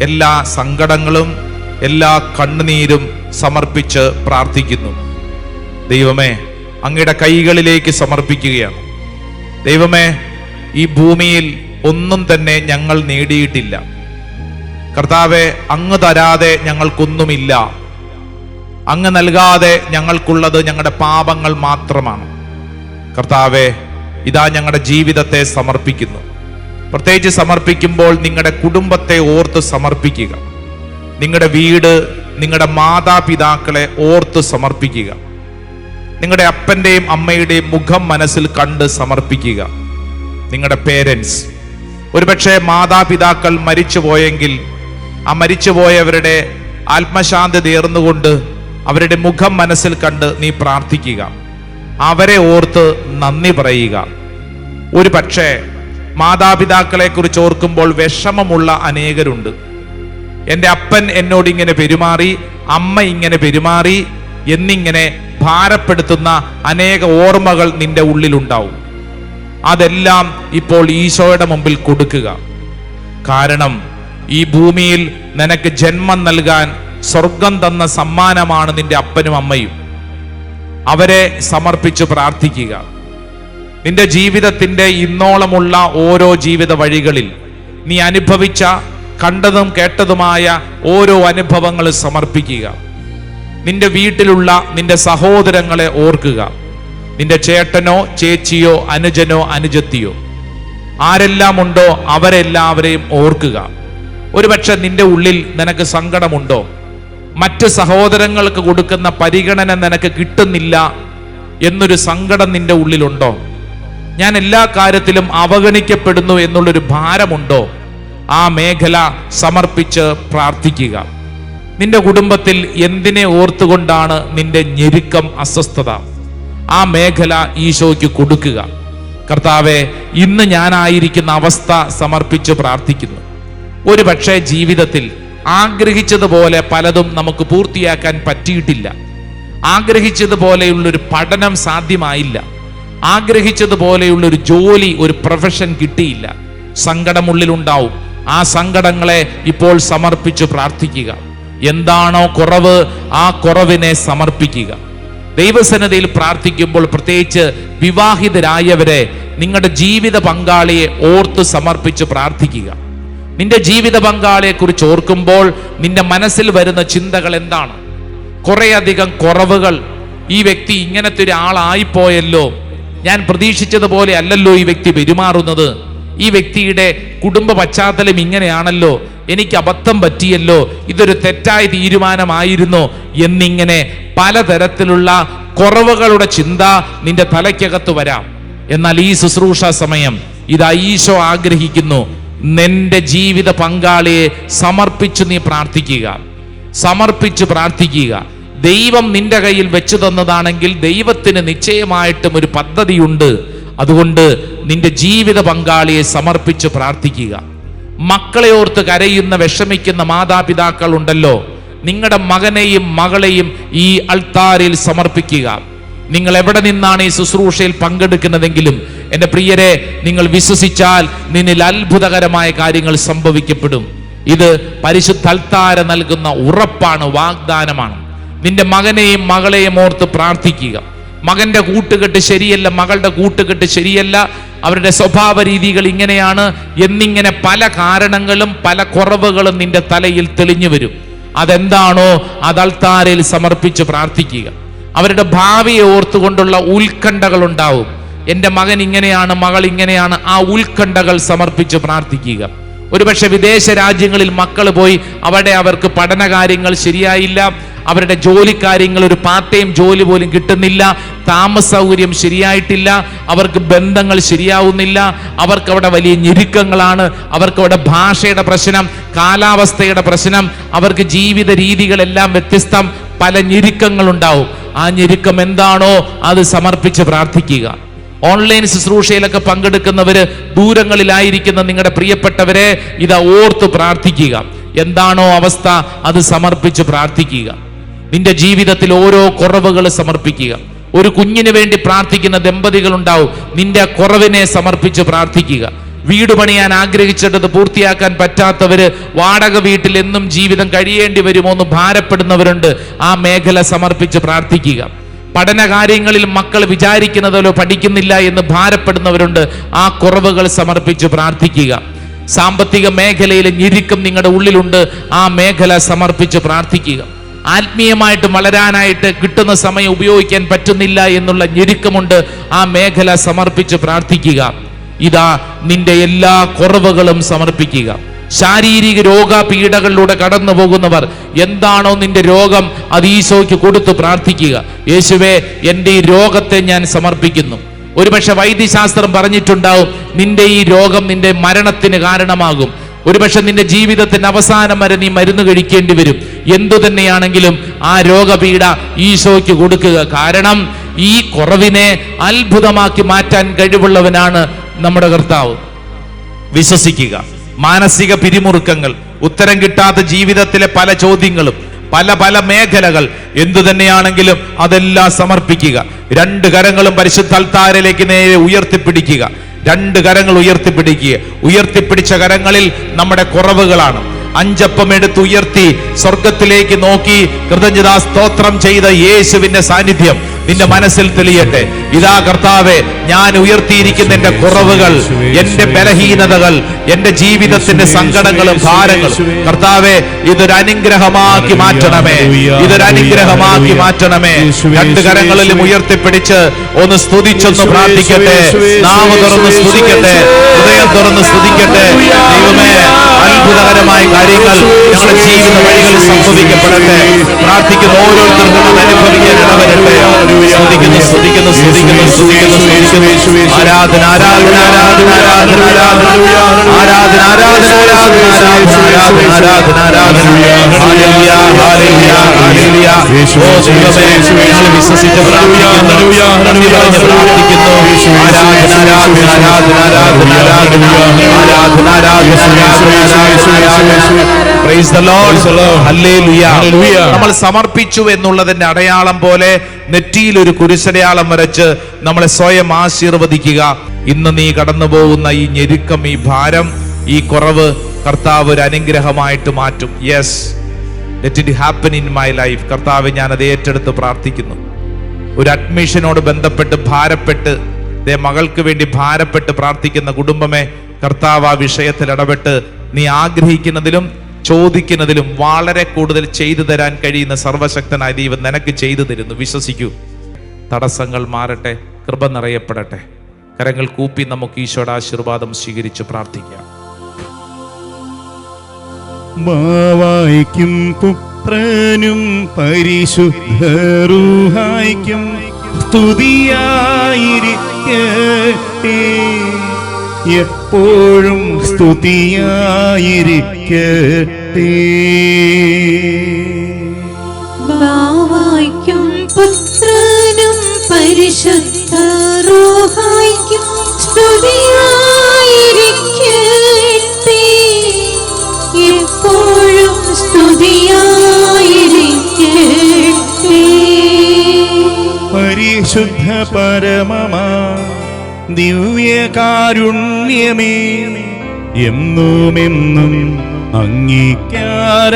എല്ലാ സങ്കടങ്ങളും, എല്ലാ കണ്ണുനീരും സമർപ്പിച്ച് പ്രാർത്ഥിക്കുന്നു. ദൈവമേ, അങ്ങയുടെ കൈകളിലേക്ക് സമർപ്പിക്കുകയാണ്. ദൈവമേ, ഈ ഭൂമിയിൽ ഒന്നും തന്നെ ഞങ്ങൾ നേടിയിട്ടില്ല. കർത്താവെ, അങ്ങ് തരാതെ ഞങ്ങൾക്കൊന്നുമില്ല. അങ്ങ് നൽകാതെ ഞങ്ങൾക്കുള്ളത് ഞങ്ങളുടെ പാപങ്ങൾ മാത്രമാണ്. കർത്താവെ, ഇതാ ഞങ്ങളുടെ ജീവിതത്തെ സമർപ്പിക്കുന്നു. പ്രത്യേകിച്ച് സമർപ്പിക്കുമ്പോൾ നിങ്ങളുടെ കുടുംബത്തെ ഓർത്ത് സമർപ്പിക്കുക. നിങ്ങളുടെ വീട്, നിങ്ങളുടെ മാതാപിതാക്കളെ ഓർത്ത് സമർപ്പിക്കുക. നിങ്ങളുടെ അപ്പന്റെയും അമ്മയുടെയും മുഖം മനസ്സിൽ കണ്ട് സമർപ്പിക്കുക. നിങ്ങളുടെ പേരൻസ്, ഒരുപക്ഷെ മാതാപിതാക്കൾ മരിച്ചുപോയെങ്കിൽ ആ മരിച്ചുപോയവരുടെ ആത്മശാന്തി തീർന്നുകൊണ്ട് അവരുടെ മുഖം മനസ്സിൽ കണ്ട് നീ പ്രാർത്ഥിക്കുക. അവരെ ഓർത്ത് നന്ദി പറയുക. ഒരു പക്ഷേ മാതാപിതാക്കളെ കുറിച്ച് ഓർക്കുമ്പോൾ വിഷമമുള്ള അനേകരുണ്ട്. എൻ്റെ അപ്പൻ എന്നോട് ഇങ്ങനെ പെരുമാറി, അമ്മ ഇങ്ങനെ പെരുമാറി എന്നിങ്ങനെ ഭാരപ്പെടുത്തുന്ന അനേക ഓർമ്മകൾ നിന്റെ ഉള്ളിലുണ്ടാവും. അതെല്ലാം ഇപ്പോൾ ഈശോയുടെ മുമ്പിൽ കൊടുക്കുക. കാരണം ഈ ഭൂമിയിൽ നിനക്ക് ജന്മം നൽകാൻ സ്വർഗം തന്ന സമ്മാനമാണ് നിന്റെ അപ്പനും അമ്മയും. അവരെ സമർപ്പിച്ച് പ്രാർത്ഥിക്കുക. നിന്റെ ജീവിതത്തിന്റെ ഇന്നോളമുള്ള ഓരോ ജീവിത വഴികളിൽ നീ അനുഭവിച്ച, കണ്ടതും കേട്ടതുമായ ഓരോ അനുഭവങ്ങൾ സമർപ്പിക്കുക. നിന്റെ വീട്ടിലുള്ള നിന്റെ സഹോദരങ്ങളെ ഓർക്കുക. നിന്റെ ചേട്ടനോ ചേച്ചിയോ അനുജനോ അനുജത്തിയോ ആരെല്ലാം ഉണ്ടോ അവരെല്ലാവരെയും ഓർക്കുക. ഒരുപക്ഷെ നിന്റെ ഉള്ളിൽ നിനക്ക് സങ്കടമുണ്ടോ? മറ്റ് സഹോദരങ്ങൾക്ക് കൊടുക്കുന്ന പരിഗണന നിനക്ക് കിട്ടുന്നില്ല എന്നൊരു സങ്കടം നിന്റെ ഉള്ളിലുണ്ടോ? ഞാൻ എല്ലാ കാര്യത്തിലും അവഗണിക്കപ്പെടുന്നു എന്നുള്ളൊരു ഭാരമുണ്ടോ, ആ മേഖല സമർപ്പിച്ച് പ്രാർത്ഥിക്കുക. നിന്റെ കുടുംബത്തിൽ എന്തിനെ ഓർത്തുകൊണ്ടാണ് നിന്റെ ഞെരുക്കം, അസ്വസ്ഥത, ആ മേഖല ഈശോയ്ക്ക് കൊടുക്കുക. കർത്താവെ, ഇന്ന് ഞാനായിരിക്കുന്ന അവസ്ഥ സമർപ്പിച്ച് പ്രാർത്ഥിക്കുന്നു. ഒരു പക്ഷേ ജീവിതത്തിൽ ആഗ്രഹിച്ചതുപോലെ പലതും നമുക്ക് പൂർത്തിയാക്കാൻ പറ്റിയിട്ടില്ല. ആഗ്രഹിച്ചതുപോലെയുള്ളൊരു പഠനം സാധ്യമായില്ല. ആഗ്രഹിച്ചതുപോലെയുള്ളൊരു ജോലി, ഒരു പ്രൊഫഷൻ കിട്ടിയില്ല. സങ്കടമുള്ളിലുണ്ടാവും. ആ സങ്കടങ്ങളെ ഇപ്പോൾ സമർപ്പിച്ച് പ്രാർത്ഥിക്കുക. എന്താണോ കുറവ്, ആ കുറവിനെ സമർപ്പിക്കുക. ദൈവസന്നിധിയിൽ പ്രാർത്ഥിക്കുമ്പോൾ പ്രത്യേകിച്ച് വിവാഹിതരായവരെ നിങ്ങളുടെ ജീവിത പങ്കാളിയെ ഓർത്ത് സമർപ്പിച്ച് പ്രാർത്ഥിക്കുക. നിന്റെ ജീവിത പങ്കാളിയെ കുറിച്ച് ഓർക്കുമ്പോൾ നിന്റെ മനസ്സിൽ വരുന്ന ചിന്തകൾ എന്താണ്? കുറേയധികം കുറവുകൾ. ഈ വ്യക്തി ഇങ്ങനത്തെ ഒരു ആളായിപ്പോയല്ലോ, ഞാൻ പ്രതീക്ഷിച്ചതുപോലെ അല്ലല്ലോ ഈ വ്യക്തി പെരുമാറുന്നത്, ഈ വ്യക്തിയുടെ കുടുംബ പശ്ചാത്തലം ഇങ്ങനെയാണല്ലോ, എനിക്ക് അബദ്ധം പറ്റിയല്ലോ, ഇതൊരു തെറ്റായ തീരുമാനമായിരുന്നു എന്നിങ്ങനെ പലതരത്തിലുള്ള കുറവുകളുടെ ചിന്ത നിന്റെ തലയ്ക്കകത്ത് വരാം. എന്നാൽ ഈ ശുശ്രൂഷ സമയം ഇതാ ഈശോ ആഗ്രഹിക്കുന്നു, നിന്റെ ജീവിത പങ്കാളിയെ സമർപ്പിച്ചു നീ പ്രാർത്ഥിക്കുക. സമർപ്പിച്ച് പ്രാർത്ഥിക്കുക. ദൈവം നിന്റെ കയ്യിൽ വെച്ചു തന്നതാണെങ്കിൽ ദൈവത്തിന് നിശ്ചയമായിട്ടും ഒരു പദ്ധതിയുണ്ട്. അതുകൊണ്ട് നിന്റെ ജീവിത പങ്കാളിയെ സമർപ്പിച്ച് പ്രാർത്ഥിക്കുക. മക്കളെ ഓർത്ത് കരയുന്ന, വിഷമിക്കുന്ന മാതാപിതാക്കൾ ഉണ്ടല്ലോ, നിങ്ങളുടെ മകനെയും മകളെയും ഈ അൾത്താരിൽ സമർപ്പിക്കുക. നിങ്ങൾ എവിടെ നിന്നാണ് ഈ ശുശ്രൂഷയിൽ പങ്കെടുക്കുന്നതെങ്കിലും എൻ്റെ പ്രിയരെ, നിങ്ങൾ വിശ്വസിച്ചാൽ നിന്നിൽ അത്ഭുതകരമായ കാര്യങ്ങൾ സംഭവിക്കപ്പെടും. ഇത് പരിശുദ്ധ അൾത്താര നൽകുന്ന ഉറപ്പാണ്, വാഗ്ദാനമാണ്. നിന്റെ മകനെയും മകളെയും ഓർത്ത് പ്രാർത്ഥിക്കുക. മകന്റെ കൂട്ടുകെട്ട് ശരിയല്ല, മകളുടെ കൂട്ടുകെട്ട് ശരിയല്ല, അവരുടെ സ്വഭാവ രീതികൾ ഇങ്ങനെയാണ് എന്നിങ്ങനെ പല കാരണങ്ങളും പല കുറവുകളും നിന്റെ തലയിൽ തെളിഞ്ഞു വരും. അതെന്താണോ അത് അൾത്താരയിൽ സമർപ്പിച്ച് പ്രാർത്ഥിക്കുക. അവരുടെ ഭാവിയെ ഓർത്തുകൊണ്ടുള്ള ഉത്കണ്ഠകൾ ഉണ്ടാവും. എൻ്റെ മകൻ ഇങ്ങനെയാണ്, മകൾ ഇങ്ങനെയാണ്, ആ ഉത്കണ്ഠകൾ സമർപ്പിച്ച് പ്രാർത്ഥിക്കുക. ഒരുപക്ഷെ വിദേശ രാജ്യങ്ങളിൽ മക്കൾ പോയി അവിടെ അവർക്ക് പഠനകാര്യങ്ങൾ ശരിയായില്ല, അവരുടെ ജോലിക്കാര്യങ്ങൾ, ഒരു പാർട്ട് ടൈം ജോലി പോലും കിട്ടുന്നില്ല, താമസ സൗകര്യം ശരിയായിട്ടില്ല, അവർക്ക് ബന്ധങ്ങൾ ശരിയാവുന്നില്ല, അവർക്ക് അവിടെ വലിയ ഞെരുക്കങ്ങളാണ്, അവർക്ക് അവിടെ ഭാഷയുടെ പ്രശ്നം, കാലാവസ്ഥയുടെ പ്രശ്നം, അവർക്ക് ജീവിത രീതികളെല്ലാം വ്യത്യസ്തം, പല ഞെരുക്കങ്ങളുണ്ടാവും. ആ ഞെരുക്കം എന്താണോ അത് സമർപ്പിച്ച് പ്രാർത്ഥിക്കുക. ഓൺലൈൻ ശുശ്രൂഷയിലൊക്കെ പങ്കെടുക്കുന്നവര്, ദൂരങ്ങളിലായിരിക്കുന്ന നിങ്ങളുടെ പ്രിയപ്പെട്ടവരെ ഇതാ ഓർത്ത് പ്രാർത്ഥിക്കുക. എന്താണോ അവസ്ഥ അത് സമർപ്പിച്ച് പ്രാർത്ഥിക്കുക. നിന്റെ ജീവിതത്തിൽ ഓരോ കുറവുകൾ സമർപ്പിക്കുക. ഒരു കുഞ്ഞിന് വേണ്ടി പ്രാർത്ഥിക്കുന്ന ദമ്പതികൾ ഉണ്ടാവും, നിന്റെ കുറവിനെ സമർപ്പിച്ച് പ്രാർത്ഥിക്കുക. വീട് പണിയാൻ ആഗ്രഹിച്ചിട്ടത് പൂർത്തിയാക്കാൻ പറ്റാത്തവര്, വാടക വീട്ടിൽ എന്നും ജീവിതം കഴിയേണ്ടി വരുമോ എന്ന് ഭാരപ്പെടുന്നവരുണ്ട്, ആ മേഖല സമർപ്പിച്ച് പ്രാർത്ഥിക്കുക. പഠനകാര്യങ്ങളിൽ മക്കൾ വിചാരിക്കുന്നതല്ലോ പഠിക്കുന്നില്ല എന്ന് ഭാരപ്പെടുന്നവരുണ്ട്, ആ കുറവുകൾ സമർപ്പിച്ച് പ്രാർത്ഥിക്കുക. സാമ്പത്തിക മേഖലയിലെ ഞെരുക്കം നിങ്ങളുടെ ഉള്ളിലുണ്ട്, ആ മേഖല സമർപ്പിച്ച് പ്രാർത്ഥിക്കുക. ആത്മീയമായിട്ട് വളരാനായിട്ട് കിട്ടുന്ന സമയം ഉപയോഗിക്കാൻ പറ്റുന്നില്ല എന്നുള്ള ഞെരുക്കമുണ്ട്, ആ മേഖല സമർപ്പിച്ച് പ്രാർത്ഥിക്കുക. ഇതാ നിന്റെ എല്ലാ കുറവുകളും സമർപ്പിക്കുക. ശാരീരിക രോഗപീഠകളിലൂടെ കടന്നു പോകുന്നവർ, എന്താണോ നിന്റെ രോഗം അത് ഈശോയ്ക്ക് കൊടുത്ത് പ്രാർത്ഥിക്കുക. യേശുവേ, എൻ്റെ ഈ രോഗത്തെ ഞാൻ സമർപ്പിക്കുന്നു. ഒരുപക്ഷെ വൈദ്യശാസ്ത്രം പറഞ്ഞിട്ടുണ്ടാവും, നിന്റെ ഈ രോഗം നിന്റെ മരണത്തിന് കാരണമാകും. ഒരുപക്ഷെ നിന്റെ ജീവിതത്തിന്റെ അവസാനം വരെ നീ മരുന്ന് കഴിക്കേണ്ടി വരും. എന്തു തന്നെയാണെങ്കിലും ആ രോഗപീഠ ഈശോയ്ക്ക് കൊടുക്കുക. കാരണം ഈ കുറവിനെ അത്ഭുതമാക്കി മാറ്റാൻ കഴിവുള്ളവനാണ് നമ്മുടെ കർത്താവ്. വിശ്വസിക്കുക. മാനസിക പിരിമുറുക്കങ്ങൾ, ഉത്തരം കിട്ടാത്ത ജീവിതത്തിലെ പല ചോദ്യങ്ങളും, പല പല മേഖലകൾ എന്തു തന്നെയാണെങ്കിലും അതെല്ലാം സമർപ്പിക്കുക. രണ്ട് കരങ്ങളും പരിശുദ്ധ അൾത്താരയിലേക്ക് നേരെ ഉയർത്തിപ്പിടിക്കുക. രണ്ട് കരങ്ങൾ ഉയർത്തിപ്പിടിക്കുക. ഉയർത്തിപ്പിടിച്ച കരങ്ങളിൽ നമ്മുടെ കുറവുകളാണ്. അഞ്ചപ്പം എടുത്ത് ഉയർത്തി സ്വർഗത്തിലേക്ക് നോക്കി കൃതജ്ഞതാ സ്തോത്രം ചെയ്ത യേശുവിന്റെ സാന്നിധ്യം നിന്റെ മനസ്സിൽ തെളിയട്ടെ. ഇതാ കർത്താവേ, ഞാൻ ഉയർത്തിയിരിക്കുന്ന എന്റെ കുറവുകൾ, എന്റെ ബലഹീനതകൾ, എന്റെ ജീവിതത്തിന്റെ സങ്കടങ്ങളും ഭാരങ്ങളും, കർത്താവേ ഇതൊരു അനുഗ്രഹമാക്കി മാറ്റണമേ, ഇതൊരു അനുഗ്രഹമാക്കി മാറ്റണമേ. രണ്ട് കരങ്ങളിലും ഉയർത്തിപ്പിടിച്ച് ഒന്ന് സ്തുതിച്ചൊന്ന് പ്രാർത്ഥിക്കട്ടെ. നാമം തുറന്ന് സ്തുതിക്കട്ടെ, ഹൃദയം തുറന്ന് സ്തുതിക്കട്ടെ. ദൈവമേ, അത്ഭുതകരമായ കാര്യങ്ങൾ ഞങ്ങളുടെ ജീവിത വഴികളിൽ സംഭവിക്കപ്പെടട്ടെ. പ്രാർത്ഥിക്കുന്ന ഓരോരുത്തർക്കും അത് അനുഭവിക്കാൻ ഇടവരട്ടെ. സ്തുതിക്കുന്നു, സ്തുതിക്കുന്നു, സ്തുതിക്കുന്നു, സ്തുതിക്കുന്നു, സ്തുതിക്കുന്നു. ആരാധന, ആരാധന, ആരാധന, ആരാധന, ആരാധന, ആരാധന, ആരാധന, ആരാധന, ആരാധന, ആരാധന, ആരാധന. Hallelujah, hallelujah, hallelujah. ഓ ദൈവമേ, ഞങ്ങൾ വിശ്വസിച്ച് പ്രാർത്ഥിക്കുന്നു, നന്ദി പറഞ്ഞ് പ്രാർത്ഥിക്കുന്നു. ആരാധന, ആരാധന, ആരാധന, ആരാധന, ആരാധന, ആരാധന, ആരാധന, ആരാധന. Praise the Lord. ഹല്ലേലൂയ. നമ്മൾ സമർപ്പിച്ചു എന്നുള്ളതിന്റെ അടയാളം പോലെ നെറ്റിയിൽ ഒരു കുരിശടയാളം വരച്ച് നമ്മളെ സ്വയം ആശീർവദിക്കുക. ഇന്ന് നീ കടന്നു പോകുന്ന ഈ ഞെരുക്കം, ഈ ഭാരം, ഈ കുറവ് കർത്താവ് ഒരു അനുഗ്രഹമായിട്ട് മാറ്റും. Yes, let it happen in my life. കർത്താവ്, ഞാൻ അത് ഏറ്റെടുത്ത് പ്രാർത്ഥിക്കുന്നു. ഒരു അഡ്മിഷനോട് ബന്ധപ്പെട്ട് ഭാരപ്പെട്ട്, മകൾക്ക് വേണ്ടി ഭാരപ്പെട്ട് പ്രാർത്ഥിക്കുന്ന കുടുംബമേ, കർത്താവ് ആ വിഷയത്തിൽ ഇടപെട്ട് നീ ആഗ്രഹിക്കുന്നതിലും ചോദിക്കുന്നതിലും വളരെ കൂടുതൽ ചെയ്തു തരാൻ കഴിയുന്ന സർവശക്തനായ ദൈവം നിനക്ക് ചെയ്തു തരുന്നു. വിശ്വസിക്കൂ. തടസ്സങ്ങൾ മാറട്ടെ, കൃപ നിറയപ്പെടട്ടെ. കരങ്ങൾ കൂപ്പി നമുക്ക് ഈശോയുടെ ആശീർവാദം സ്വീകരിച്ച് പ്രാർത്ഥിക്കാം. മാവായിക്കും പുത്രനും പരിശുദ്ധ റൂഹായിക്കും സ്തുതിയായിരിക്കട്ടെ, എപ്പോഴും സ്തുതിയായിരിക്കട്ടെ. ബാവായ്ക്കും പുത്രനും പരിശുദ്ധ റൂഹായ്ക്കും സ്തുതിയായിരിക്കട്ടെ, എപ്പോഴും സ്തുതിയായിരിക്കട്ടെ. പരിശുദ്ധ പരമമാ ദിവ്യകാരുണ്യമേ, എന്നുമെന്നും അങ്ങേക്കാരാധന.